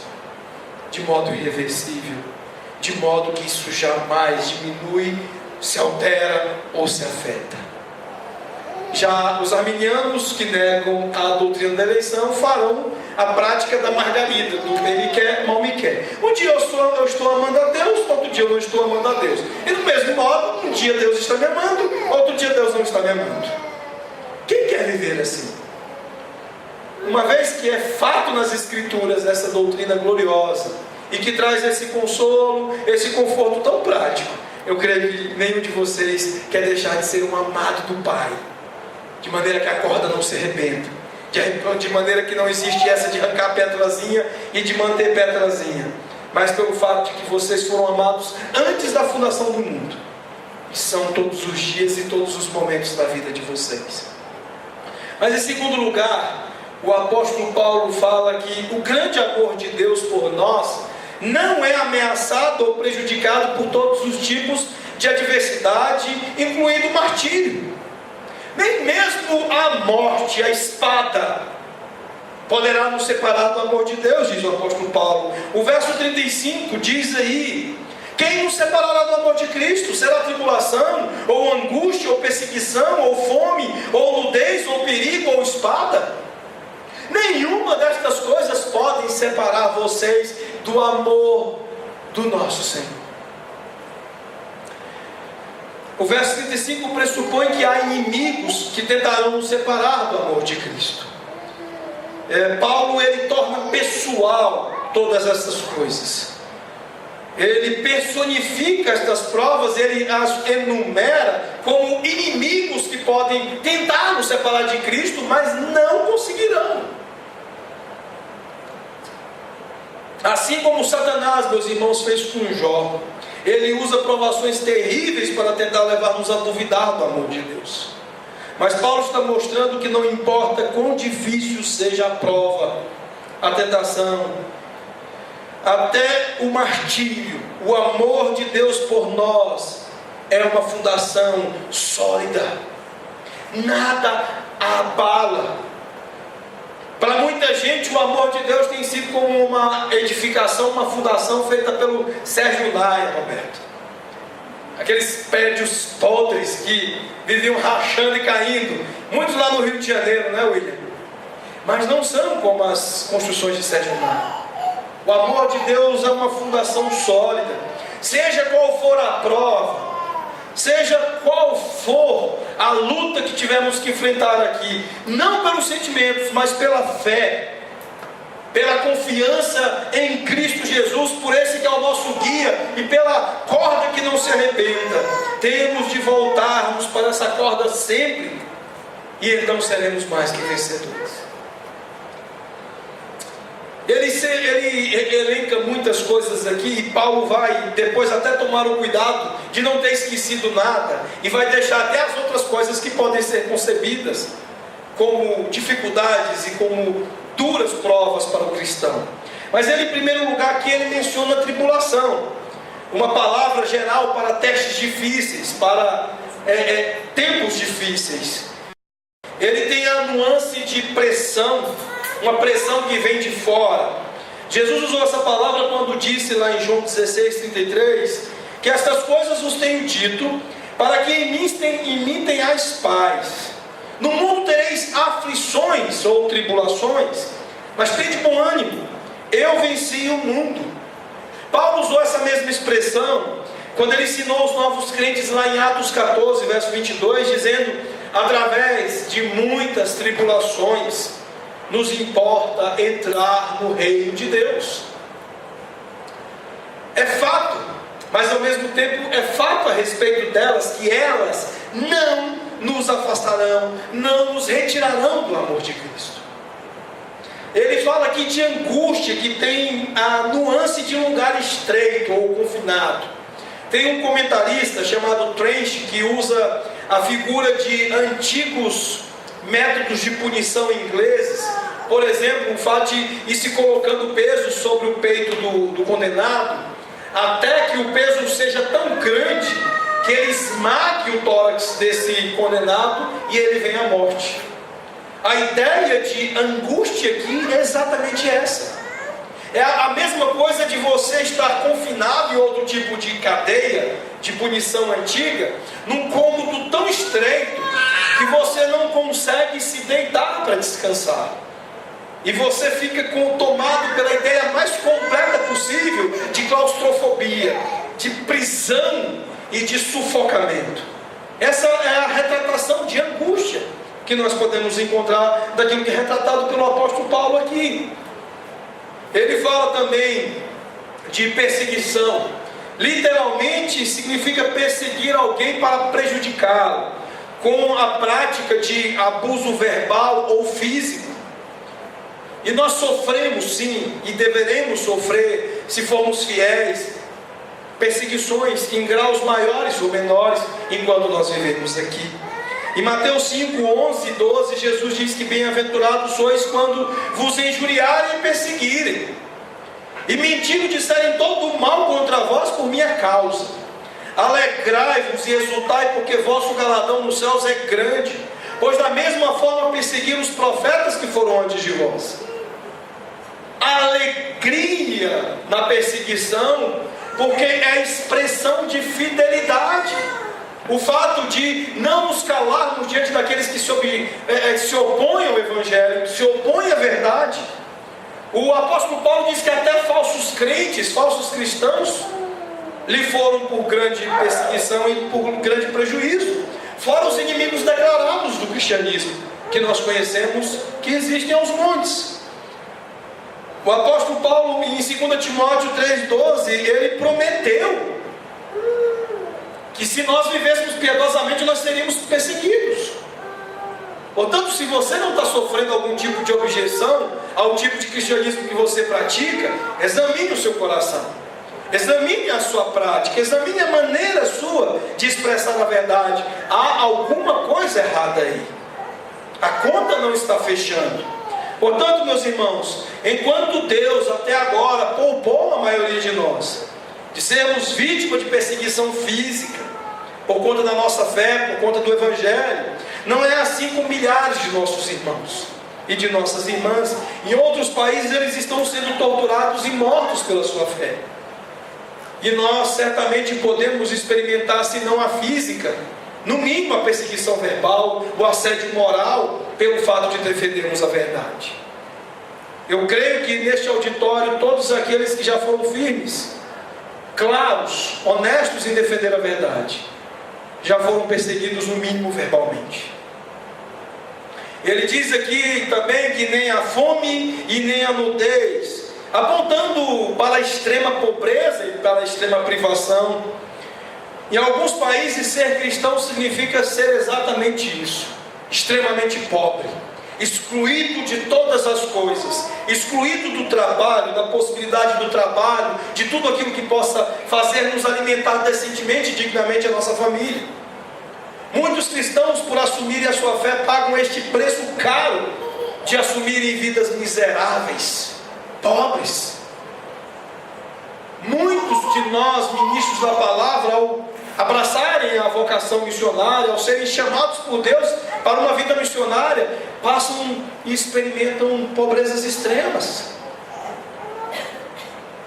de modo irreversível, de modo que isso jamais diminui, se altera ou se afeta. Já os arminianos, que negam a doutrina da eleição, farão a prática da margarida, do bem me quer, mal me quer. Um dia eu estou amando a Deus, outro dia eu não estou amando a Deus. E do mesmo modo, um dia Deus está me amando, outro dia Deus não está me amando. Quem quer viver assim? Uma vez que é fato nas Escrituras essa doutrina gloriosa, e que traz esse consolo, esse conforto tão prático, eu creio que nenhum de vocês quer deixar de ser um amado do Pai, de maneira que a corda não se arrebenta, de maneira que não existe essa de arrancar pétalazinha e de manter pétalazinha, mas pelo fato de que vocês foram amados antes da fundação do mundo. E são todos os dias e todos os momentos da vida de vocês. Mas em segundo lugar, o apóstolo Paulo fala que o grande amor de Deus por nós não é ameaçado ou prejudicado por todos os tipos de adversidade, incluindo o martírio. Nem mesmo a morte, a espada, poderá nos separar do amor de Deus, diz o apóstolo Paulo. O verso 35 diz aí: quem nos separará do amor de Cristo? Será tribulação, ou angústia, ou perseguição, ou fome, ou nudez, ou perigo, ou espada? Nenhuma destas coisas podem separar vocês do amor do nosso Senhor. O verso 35 pressupõe que há inimigos que tentarão nos separar do amor de Cristo. Paulo, ele torna pessoal todas essas coisas. Ele personifica estas provas, ele as enumera como inimigos que podem tentar nos separar de Cristo, mas não conseguirão. Assim como Satanás, meus irmãos, fez com Jó, ele usa provações terríveis para tentar levar-nos a duvidar do amor de Deus. Mas Paulo está mostrando que não importa quão difícil seja a prova, a tentação, até o martírio, o amor de Deus por nós é uma fundação sólida. Nada a abala. Para muita gente, o amor de Deus tem sido como uma edificação, uma fundação feita pelo Sérgio Laia, Roberto. Aqueles prédios podres que viviam rachando e caindo, muitos lá no Rio de Janeiro, né, William? Mas não são como as construções de Sérgio Laia. O amor de Deus é uma fundação sólida. Seja qual for a prova, seja qual for a luta que tivermos que enfrentar aqui, não pelos sentimentos, mas pela fé, pela confiança em Cristo Jesus, por esse que é o nosso guia, e pela corda que não se arrebenta, temos de voltarmos para essa corda sempre, e então seremos mais que vencedores. Ele elenca muitas coisas aqui, e Paulo vai depois até tomar o cuidado de não ter esquecido nada, e vai deixar até as outras coisas que podem ser concebidas como dificuldades e como duras provas para o cristão. Mas ele, em primeiro lugar, aqui ele menciona a tribulação, uma palavra geral para testes difíceis, para tempos difíceis. Ele tem a nuance de pressão, uma pressão que vem de fora. Jesus usou essa palavra quando disse lá em João 16:33, que estas coisas vos tenho dito, para que em mim tenhais paz. No mundo tereis aflições ou tribulações, mas tende bom ânimo, eu venci o mundo. Paulo usou essa mesma expressão quando ele ensinou os novos crentes lá em Atos 14, verso 22, dizendo: através de muitas tribulações nos importa entrar no reino de Deus. É fato, mas ao mesmo tempo é fato a respeito delas, que elas não nos afastarão, não nos retirarão do amor de Cristo. Ele fala aqui de angústia, que tem a nuance de um lugar estreito ou confinado. Tem um comentarista chamado Trench que usa a figura de antigos métodos de punição ingleses. Por exemplo, o fato de ir se colocando peso sobre o peito do condenado, até que o peso seja tão grande que ele esmague o tórax desse condenado e ele venha à morte. A ideia de angústia aqui é exatamente essa. É a mesma coisa de você estar confinado em outro tipo de cadeia, de punição antiga, num cômodo tão estreito que você não consegue se deitar para descansar. E você fica tomado pela ideia mais completa possível de claustrofobia, de prisão e de sufocamento. Essa é a retratação de angústia que nós podemos encontrar daquilo que é retratado pelo apóstolo Paulo aqui. Ele fala também de perseguição. Literalmente significa perseguir alguém para prejudicá-lo, com a prática de abuso verbal ou físico. E nós sofremos sim, e deveremos sofrer se formos fiéis, perseguições em graus maiores ou menores, enquanto nós vivemos aqui. Em Mateus 5, 11 e 12, Jesus diz que bem-aventurados sois quando vos injuriarem e perseguirem, e mentindo disserem todo o mal contra vós por minha causa. Alegrai-vos e exultai, porque vosso galardão nos céus é grande, pois da mesma forma perseguiram os profetas que foram antes de vós. A alegria na perseguição, porque é a expressão de fidelidade. O fato de não nos calarmos diante daqueles que se opõem ao Evangelho, se opõem à verdade. O apóstolo Paulo diz que até falsos crentes, falsos cristãos, lhe foram por grande perseguição e por grande prejuízo. Fora os inimigos declarados do cristianismo, que nós conhecemos, que existem aos montes. O apóstolo Paulo, em 2 Timóteo 3,12, ele prometeu que se nós vivêssemos piedosamente, nós seríamos perseguidos. Portanto, se você não está sofrendo algum tipo de objeção ao tipo de cristianismo que você pratica, examine o seu coração, examine a sua prática, examine a maneira sua de expressar a verdade. Há alguma coisa errada aí, a conta não está fechando. Portanto, meus irmãos, enquanto Deus até agora poupou a maioria de nós de sermos vítimas de perseguição física, por conta da nossa fé, por conta do Evangelho, não é assim com milhares de nossos irmãos e de nossas irmãs. Em outros países eles estão sendo torturados e mortos pela sua fé. E nós certamente podemos experimentar, se não a física, no mínimo a perseguição verbal, o assédio moral, pelo fato de defendermos a verdade. Eu creio que neste auditório, todos aqueles que já foram firmes, claros, honestos em defender a verdade, já foram perseguidos no mínimo verbalmente. Ele diz aqui também que nem a fome e nem a nudez, apontando para a extrema pobreza e para a extrema privação. Em alguns países, ser cristão significa ser exatamente isso: extremamente pobre, excluído de todas as coisas, excluído do trabalho, da possibilidade do trabalho, de tudo aquilo que possa fazer nos alimentar decentemente e dignamente a nossa família. Muitos cristãos, por assumirem a sua fé, pagam este preço caro de assumirem vidas miseráveis, pobres. Muitos de nós, ministros da palavra, ao abraçarem a vocação missionária, ao serem chamados por Deus para uma vida missionária, passam e experimentam pobrezas extremas.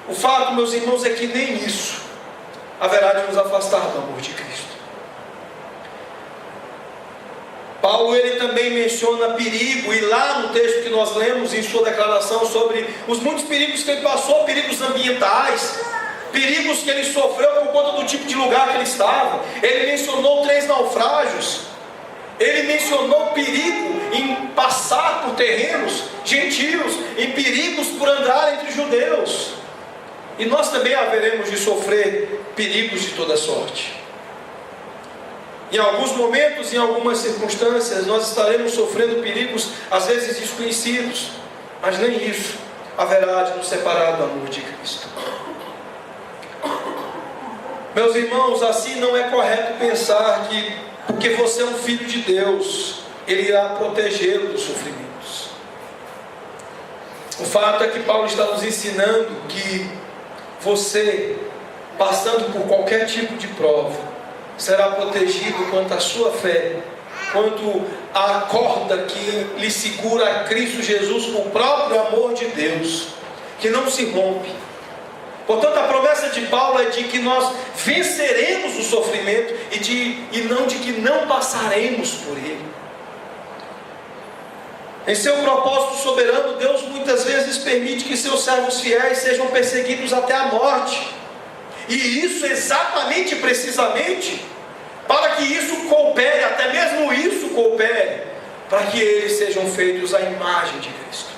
O fato, meus irmãos, é que nem isso haverá de nos afastar do amor de Cristo. Paulo, ele também menciona perigo, e lá no texto que nós lemos em sua declaração sobre os muitos perigos que ele passou, perigos ambientais, perigos que ele sofreu por conta do tipo de lugar que ele estava. Ele mencionou 3 naufrágios. Ele mencionou perigo em passar por terrenos gentios, em perigos por andar entre judeus. E nós também haveremos de sofrer perigos de toda sorte. Em alguns momentos, em algumas circunstâncias, nós estaremos sofrendo perigos às vezes desconhecidos, mas nem isso haverá de nos separar do amor de Cristo. Meus irmãos, assim não é correto pensar que porque você é um filho de Deus, Ele irá protegê-lo dos sofrimentos. O fato é que Paulo está nos ensinando que você, passando por qualquer tipo de prova, será protegido quanto à sua fé, quanto à corda que lhe segura a Cristo Jesus, o próprio amor de Deus, que não se rompe. Portanto, a promessa de Paulo é de que nós venceremos o sofrimento e não de que não passaremos por ele. Em seu propósito soberano, Deus muitas vezes permite que seus servos fiéis sejam perseguidos até a morte. E isso exatamente, precisamente, para que isso coopere, até mesmo isso coopere, para que eles sejam feitos à imagem de Cristo.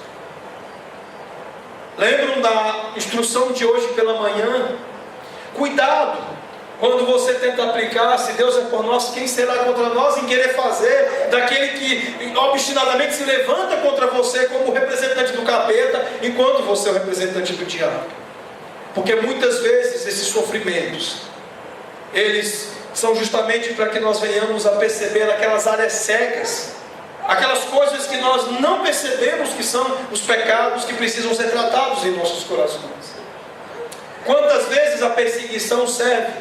Lembram da instrução de hoje pela manhã? Cuidado quando você tenta aplicar: se Deus é por nós, quem será contra nós? Em querer fazer daquele que obstinadamente se levanta contra você como representante do capeta, enquanto você é o representante do diabo. Porque muitas vezes esses sofrimentos, eles são justamente para que nós venhamos a perceber aquelas áreas cegas, aquelas coisas que nós não percebemos que são os pecados que precisam ser tratados em nossos corações. Quantas vezes a perseguição serve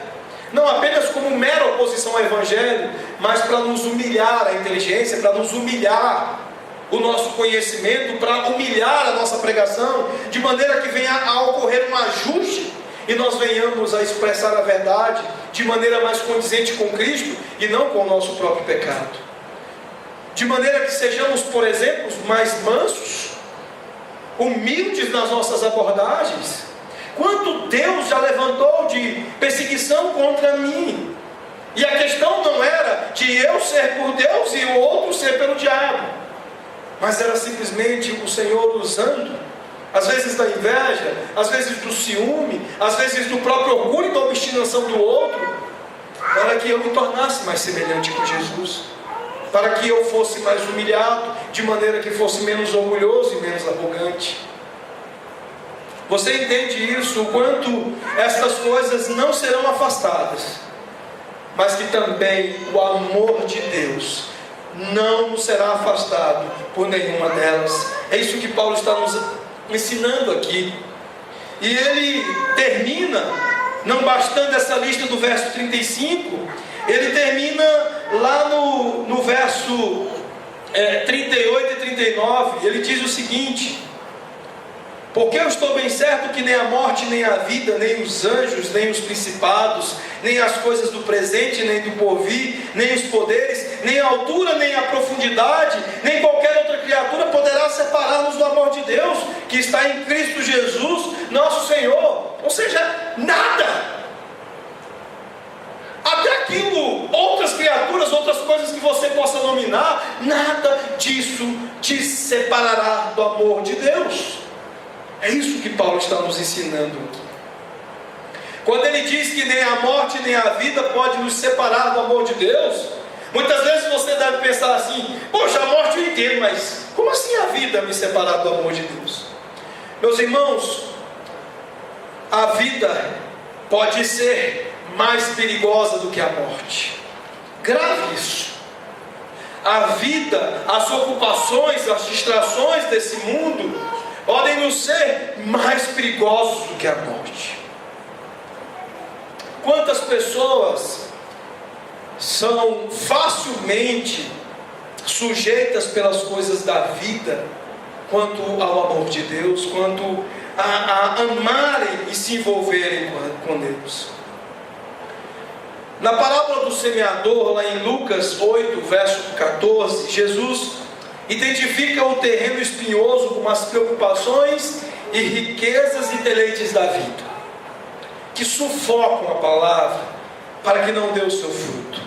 não apenas como mera oposição ao Evangelho, mas para nos humilhar a inteligência, para nos humilhar o nosso conhecimento, para humilhar a nossa pregação, de maneira que venha a ocorrer um ajuste e nós venhamos a expressar a verdade de maneira mais condizente com Cristo e não com o nosso próprio pecado. De maneira que sejamos, por exemplo, mais mansos, humildes nas nossas abordagens. Quanto Deus já levantou de perseguição contra mim? E a questão não era de eu ser por Deus e o outro ser pelo diabo, mas era simplesmente o Senhor usando, às vezes da inveja, às vezes do ciúme, às vezes do próprio orgulho e da obstinação do outro, para que eu me tornasse mais semelhante com Jesus, para que eu fosse mais humilhado, de maneira que fosse menos orgulhoso e menos arrogante. Você entende isso, o quanto estas coisas não serão afastadas, mas que também o amor de Deus não nos será afastado por nenhuma delas. É isso que Paulo está nos ensinando aqui. E ele termina, não bastando essa lista do verso 35, ele termina lá no verso 38 e 39, ele diz o seguinte: porque eu estou bem certo que nem a morte, nem a vida, nem os anjos, nem os principados, nem as coisas do presente, nem do porvir, nem os poderes, nem a altura, nem a profundidade, nem qualquer outra criatura poderá separar-nos do amor de Deus, que está em Cristo Jesus, nosso Senhor. Ou seja, nada. Até aquilo, outras criaturas, outras coisas que você possa nominar, nada disso te separará do amor de Deus. É isso que Paulo está nos ensinando aqui. Quando ele diz que nem a morte nem a vida pode nos separar do amor de Deus, muitas vezes você deve pensar assim: poxa, a morte eu entendo, mas como assim a vida me separar do amor de Deus? Meus irmãos, a vida pode ser mais perigosa do que a morte. Grave isso. A vida, as ocupações, as distrações desse mundo podem nos ser mais perigosos do que a morte. Quantas pessoas são facilmente sujeitas pelas coisas da vida, quanto ao amor de Deus, quanto a amarem e se envolverem com Deus. Na parábola do semeador, lá em Lucas 8, verso 14, Jesus identifica o terreno espinhoso com as preocupações e riquezas e deleites da vida, que sufocam a palavra para que não dê o seu fruto.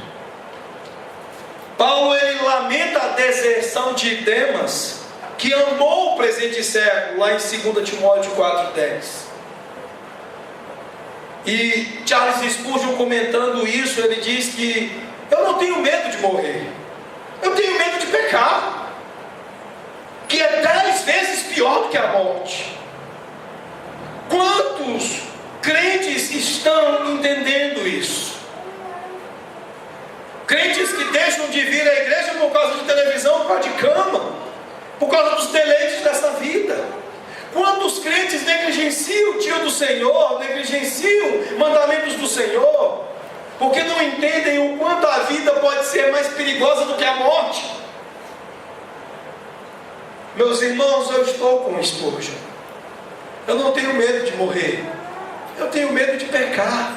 Paulo, ele lamenta a deserção de Demas, que amou o presente século, lá em 2 Timóteo 4,10. E Charles Spurgeon, comentando isso, ele diz que eu não tenho medo de morrer, eu tenho medo de pecar, que é 10 vezes pior do que a morte. Quantos crentes estão entendendo isso? Crentes que deixam de vir à igreja por causa de televisão, por causa de cama, por causa dos deleites dessa vida. Quantos crentes negligenciam o dia do Senhor, negligenciam mandamentos do Senhor, porque não entendem o quanto a vida pode ser mais perigosa do que a morte. Meus irmãos, eu estou com Spurgeon. Eu não tenho medo de morrer, eu tenho medo de pecar.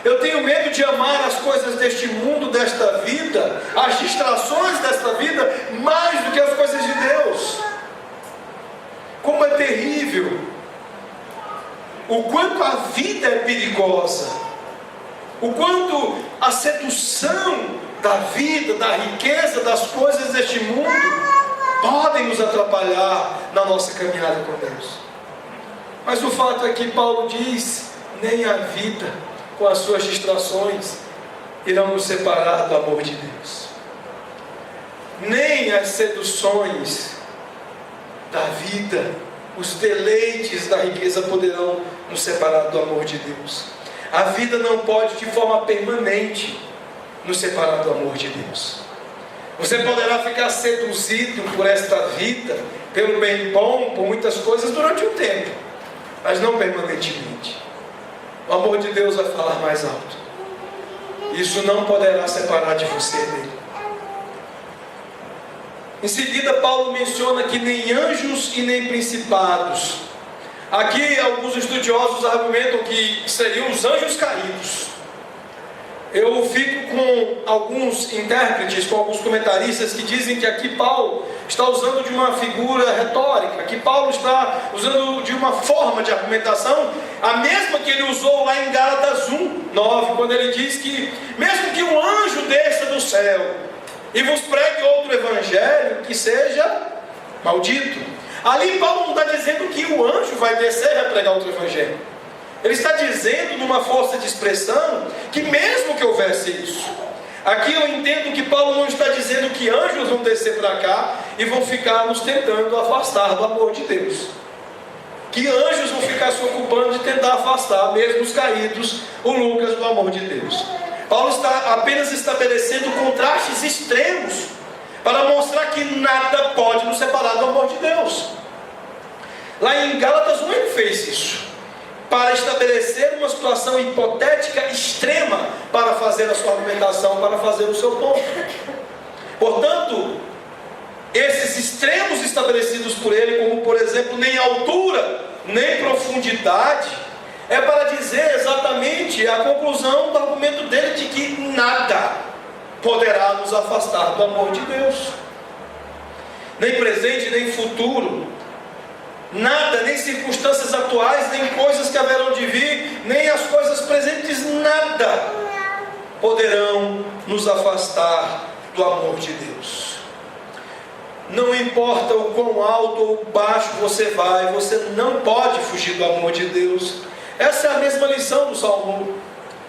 Eu tenho medo de amar as coisas deste mundo, desta vida, as distrações desta vida, mais do que as coisas de Deus. Como é terrível o quanto a vida é perigosa, o quanto a sedução da vida, da riqueza, das coisas deste mundo podem nos atrapalhar na nossa caminhada com Deus. Mas o fato é que Paulo diz: nem a vida com as suas distrações irão nos separar do amor de Deus, nem as seduções da vida os deleites da riqueza poderão nos separar do amor de Deus. A vida não pode de forma permanente nos separar do amor de Deus. Você poderá ficar seduzido por esta vida, pelo bem bom, por muitas coisas durante um tempo, mas não permanentemente. O amor de Deus vai falar mais alto. Isso não poderá separar de você dele. Em seguida, Paulo menciona que nem anjos e nem principados. Aqui alguns estudiosos argumentam que seriam os anjos caídos. Eu fico com alguns intérpretes, com alguns comentaristas que dizem que aqui Paulo está usando de uma figura retórica, que Paulo está usando de uma forma de argumentação, a mesma que ele usou lá em Gálatas 1:9, quando ele diz que mesmo que um anjo desça do céu e vos pregue outro evangelho, que seja maldito. Ali Paulo não está dizendo que o anjo vai descer e vai pregar outro evangelho. Ele está dizendo, numa força de expressão, que mesmo que houvesse isso. Aqui eu entendo que Paulo não está dizendo que anjos vão descer para cá e vão ficar nos tentando afastar do amor de Deus. Que anjos vão ficar se ocupando de tentar afastar, mesmo os caídos, o Lucas do amor de Deus. Paulo está apenas estabelecendo contrastes extremos para mostrar que nada pode nos separar do amor de Deus. Lá em Gálatas 1 ele fez isso, para estabelecer uma situação hipotética extrema para fazer a sua argumentação, para fazer o seu ponto. Portanto, esses extremos estabelecidos por ele, como por exemplo, nem altura, nem profundidade, é para dizer exatamente a conclusão do argumento dele de que nada poderá nos afastar do amor de Deus. Nem presente, nem futuro. Nada, nem circunstâncias atuais, nem coisas que haverão de vir, nem as coisas presentes, nada poderão nos afastar do amor de Deus. Não importa o quão alto ou baixo você vai, você não pode fugir do amor de Deus. Essa é a mesma lição do Salmo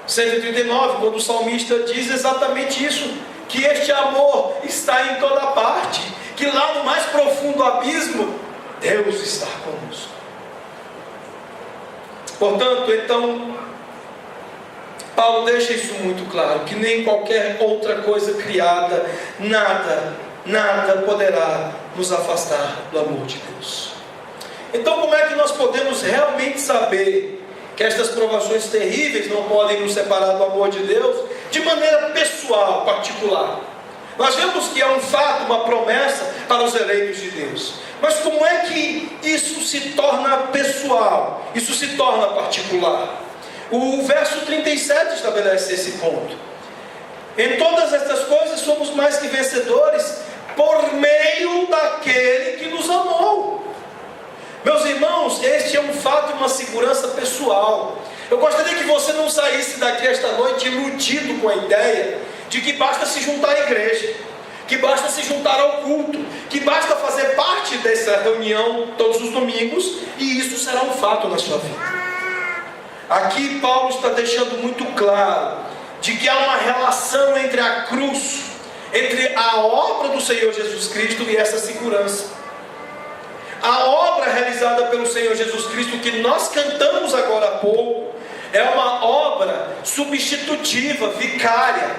139, quando o salmista diz exatamente isso, que este amor está em toda parte, que lá no mais profundo abismo, Deus está conosco. Portanto, então, Paulo deixa isso muito claro, que nem qualquer outra coisa criada, nada poderá nos afastar do amor de Deus. Então, como é que nós podemos realmente saber que estas provações terríveis não podem nos separar do amor de Deus de maneira pessoal, particular? Nós vemos que é um fato, uma promessa para os eleitos de Deus. Mas como é que isso se torna pessoal? Isso se torna particular? O verso 37 estabelece esse ponto. Em todas estas coisas somos mais que vencedores por meio daquele que nos amou. Meus irmãos, este é um fato e uma segurança pessoal. Eu gostaria que você não saísse daqui esta noite iludido com a ideia de que basta se juntar à igreja, que basta se juntar ao culto, que basta fazer parte dessa reunião todos os domingos e isso será um fato na sua vida. Aqui Paulo está deixando muito claro de que há uma relação entre a cruz, entre a obra do Senhor Jesus Cristo e essa segurança. A obra realizada pelo Senhor Jesus Cristo, que nós cantamos agora há pouco, é uma obra substitutiva, vicária.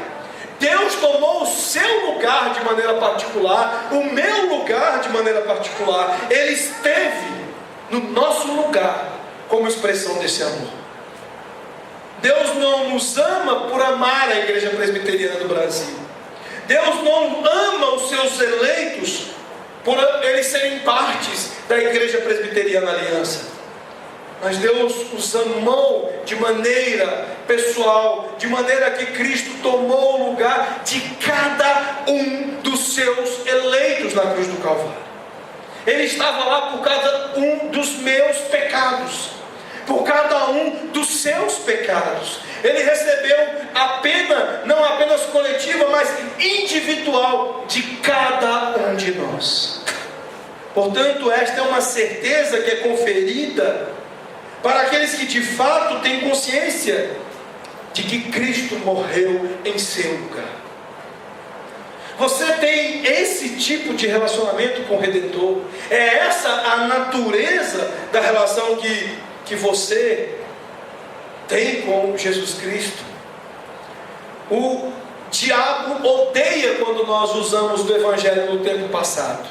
Deus tomou o seu lugar de maneira particular, o meu lugar de maneira particular. Ele esteve no nosso lugar como expressão desse amor. Deus não nos ama por amar a Igreja Presbiteriana do Brasil. Deus não ama os seus eleitos por eles serem partes da Igreja Presbiteriana Aliança. Mas Deus os amou de maneira pessoal, de maneira que Cristo tomou o lugar de cada um dos seus eleitos na cruz do Calvário. Ele estava lá por cada um dos meus pecados, por cada um dos seus pecados. Ele recebeu a pena, não apenas coletiva, mas individual de cada um de nós. Portanto, esta é uma certeza que é conferida para aqueles que de fato têm consciência de que Cristo morreu em seu lugar. Você tem esse tipo de relacionamento com o Redentor. É essa a natureza da relação que você tem com Jesus Cristo. O diabo odeia quando nós usamos do Evangelho no tempo passado.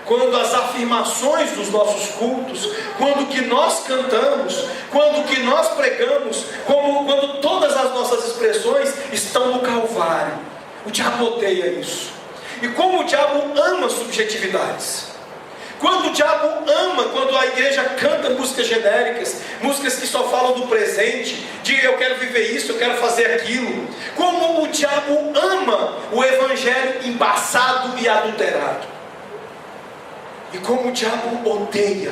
Quando as afirmações dos nossos cultos, quando que nós cantamos, quando que nós pregamos, quando todas as nossas expressões estão no Calvário. O diabo odeia isso. E como o diabo ama subjetividades. Quando o diabo ama, quando a igreja canta músicas genéricas, músicas que só falam do presente, de eu quero viver isso, eu quero fazer aquilo. Como o diabo ama o evangelho embaçado e adulterado. E como o diabo odeia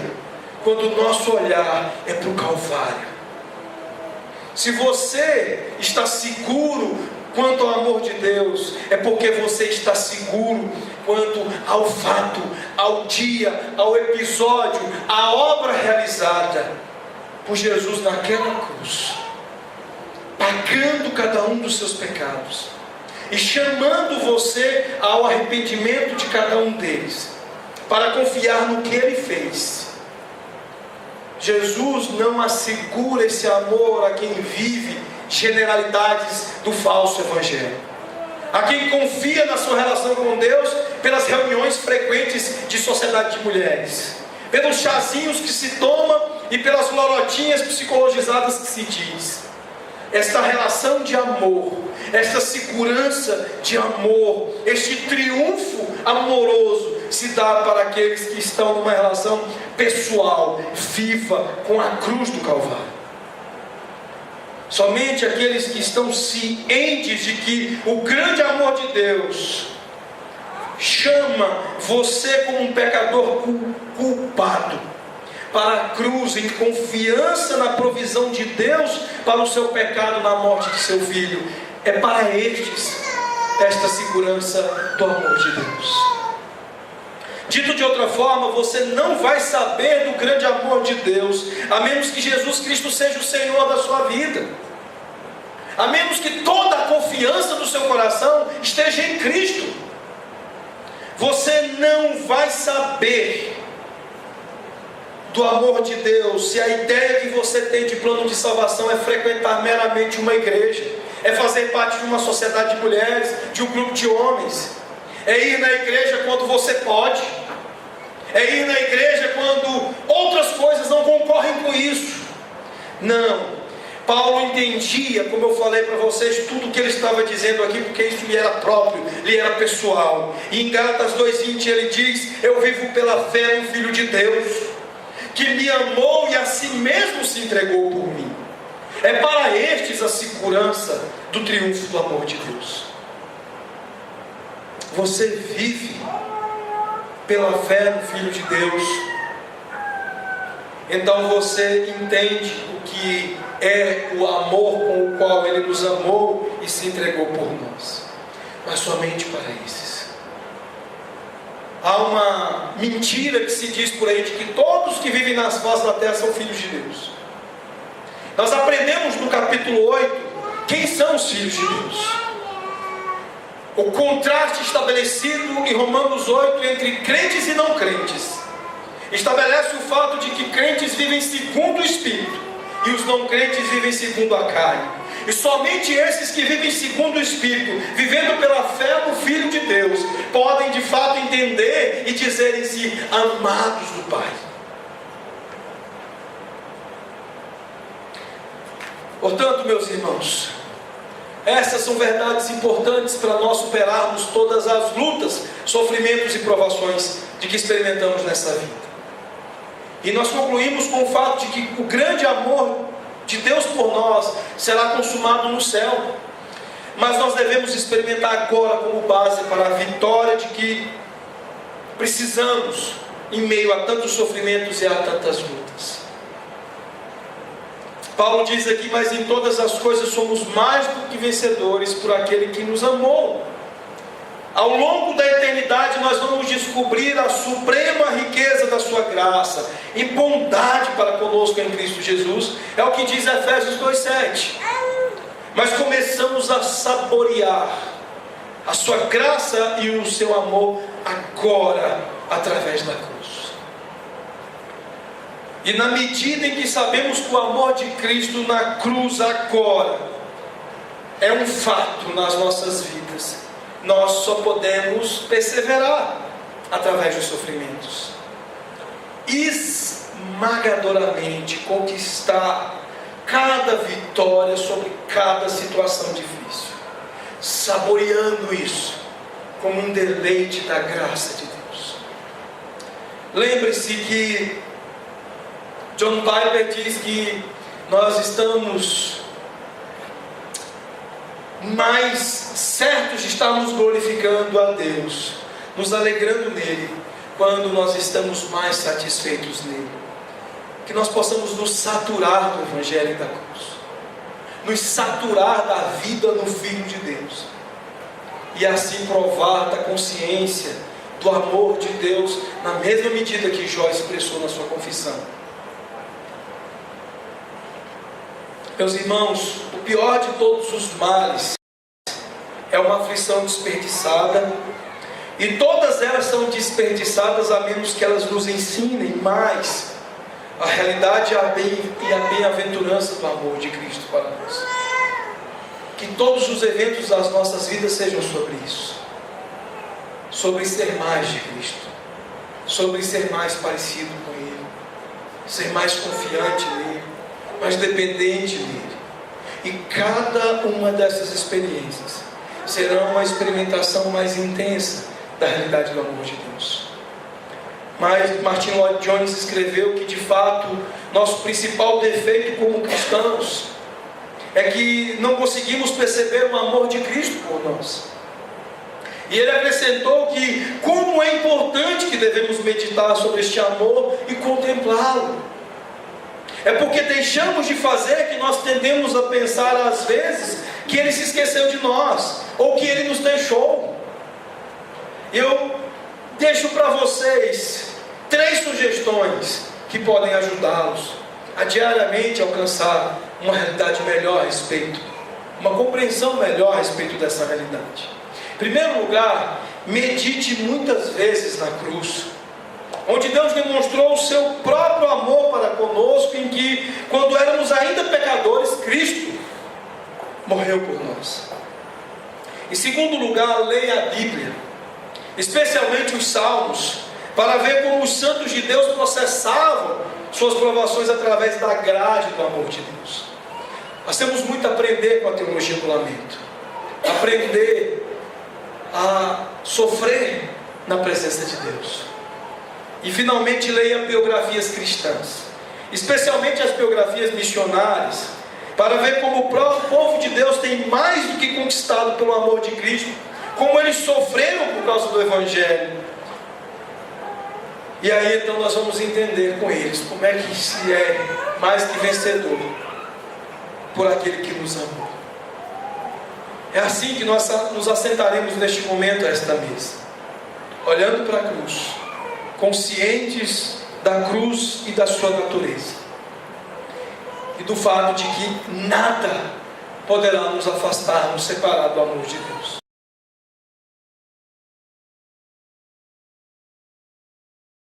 quando o nosso olhar é para o Calvário. Se você está seguro quanto ao amor de Deus, é porque você está seguro quanto ao fato, ao dia, ao episódio, à obra realizada por Jesus naquela cruz, pagando cada um dos seus pecados e chamando você ao arrependimento de cada um deles, para confiar no que Ele fez. Jesus não assegura esse amor a quem vive generalidades do falso evangelho, a quem confia na sua relação com Deus pelas reuniões frequentes de sociedade de mulheres, pelos chazinhos que se toma e pelas lorotinhas psicologizadas que se diz. Esta relação de amor, esta segurança de amor, este triunfo amoroso se dá para aqueles que estão numa relação pessoal, viva, com a cruz do Calvário. Somente aqueles que estão cientes de que o grande amor de Deus chama você como um pecador culpado para a cruz, em confiança na provisão de Deus para o seu pecado na morte de seu filho. É para estes esta segurança do amor de Deus. Dito de outra forma, você não vai saber do grande amor de Deus a menos que Jesus Cristo seja o Senhor da sua vida, a menos que toda a confiança do seu coração esteja em Cristo. Você não vai saber do amor de Deus se a ideia que você tem de plano de salvação é frequentar meramente uma igreja, é fazer parte de uma sociedade de mulheres, de um grupo de homens, é ir na igreja quando você pode, é ir na igreja quando outras coisas não concorrem com isso. Não. Paulo entendia, como eu falei para vocês, tudo o que ele estava dizendo aqui, porque isso lhe era próprio, lhe era pessoal. E em Gálatas 2:20 ele diz: eu vivo pela fé no Filho de Deus, que me amou e a si mesmo se entregou por mim. É para estes a segurança do triunfo do amor de Deus. Você vive pela fé no Filho de Deus. Então você entende o que é o amor com o qual Ele nos amou e se entregou por nós. Mas somente para esses. Há uma mentira que se diz por aí de que todos que vivem nas faces da terra são filhos de Deus. Nós aprendemos no capítulo 8 quem são os filhos de Deus. O contraste estabelecido em Romanos 8 entre crentes e não crentes estabelece o fato de que crentes vivem segundo o Espírito e os não crentes vivem segundo a carne. E somente esses que vivem segundo o Espírito, vivendo pela fé no Filho de Deus, podem de fato entender e dizerem-se amados do Pai. Portanto, meus irmãos, essas são verdades importantes para nós superarmos todas as lutas, sofrimentos e provações de que experimentamos nessa vida. E nós concluímos com o fato de que o grande amor de Deus por nós será consumado no céu. Mas nós devemos experimentar agora como base para a vitória de que precisamos em meio a tantos sofrimentos e a tantas lutas. Paulo diz aqui: mas em todas as coisas somos mais do que vencedores por aquele que nos amou. Ao longo da eternidade nós vamos descobrir a suprema riqueza da sua graça e bondade para conosco em Cristo Jesus. É o que diz Efésios 2:7. Mas começamos a saborear a sua graça e o seu amor agora através da cruz. E na medida em que sabemos que o amor de Cristo na cruz agora é um fato nas nossas vidas, nós só podemos perseverar através dos sofrimentos, esmagadoramente conquistar cada vitória sobre cada situação difícil, saboreando isso como um deleite da graça de Deus. Lembre-se que John Piper diz que nós estamos mais certos de estarmos glorificando a Deus, nos alegrando nele, quando nós estamos mais satisfeitos nele. Que nós possamos nos saturar do Evangelho da cruz, nos saturar da vida no Filho de Deus, e assim provar da consciência do amor de Deus, na mesma medida que Jó expressou na sua confissão. Meus irmãos, o pior de todos os males é uma aflição desperdiçada, e todas elas são desperdiçadas a menos que elas nos ensinem mais a realidade e a bem-aventurança do amor de Cristo para nós. Que todos os eventos das nossas vidas sejam sobre isso, sobre ser mais de Cristo, sobre ser mais parecido com Ele, ser mais confiante nele, mais dependente dele. E cada uma dessas experiências será uma experimentação mais intensa da realidade do amor de Deus. Mas Martin Lloyd Jones escreveu que, de fato, nosso principal defeito como cristãos é que não conseguimos perceber o amor de Cristo por nós. E ele acrescentou que como é importante que devemos meditar sobre este amor e contemplá-lo. É porque deixamos de fazer que nós tendemos a pensar às vezes que ele se esqueceu de nós, ou que ele nos deixou. Eu deixo para vocês 3 sugestões que podem ajudá-los a diariamente alcançar uma realidade melhor a respeito, uma compreensão melhor a respeito dessa realidade. Em primeiro lugar, medite muitas vezes na cruz, onde Deus demonstrou o seu próprio amor para conosco, em que, quando éramos ainda pecadores, Cristo morreu por nós. Em segundo lugar, leia a Bíblia, especialmente os Salmos, para ver como os santos de Deus processavam suas provações através da grade do amor de Deus. Nós temos muito a aprender com a teologia do lamento, aprender a sofrer na presença de Deus. E finalmente leia biografias cristãs, especialmente as biografias missionárias, para ver como o próprio povo de Deus tem mais do que conquistado pelo amor de Cristo, como eles sofreram por causa do Evangelho. E aí então nós vamos entender com eles como é que se é mais que vencedor por aquele que nos amou. É assim que nós nos assentaremos neste momento a esta mesa, olhando para a cruz, conscientes da cruz e da sua natureza, e do fato de que nada poderá nos afastar, nos separar do amor de Deus.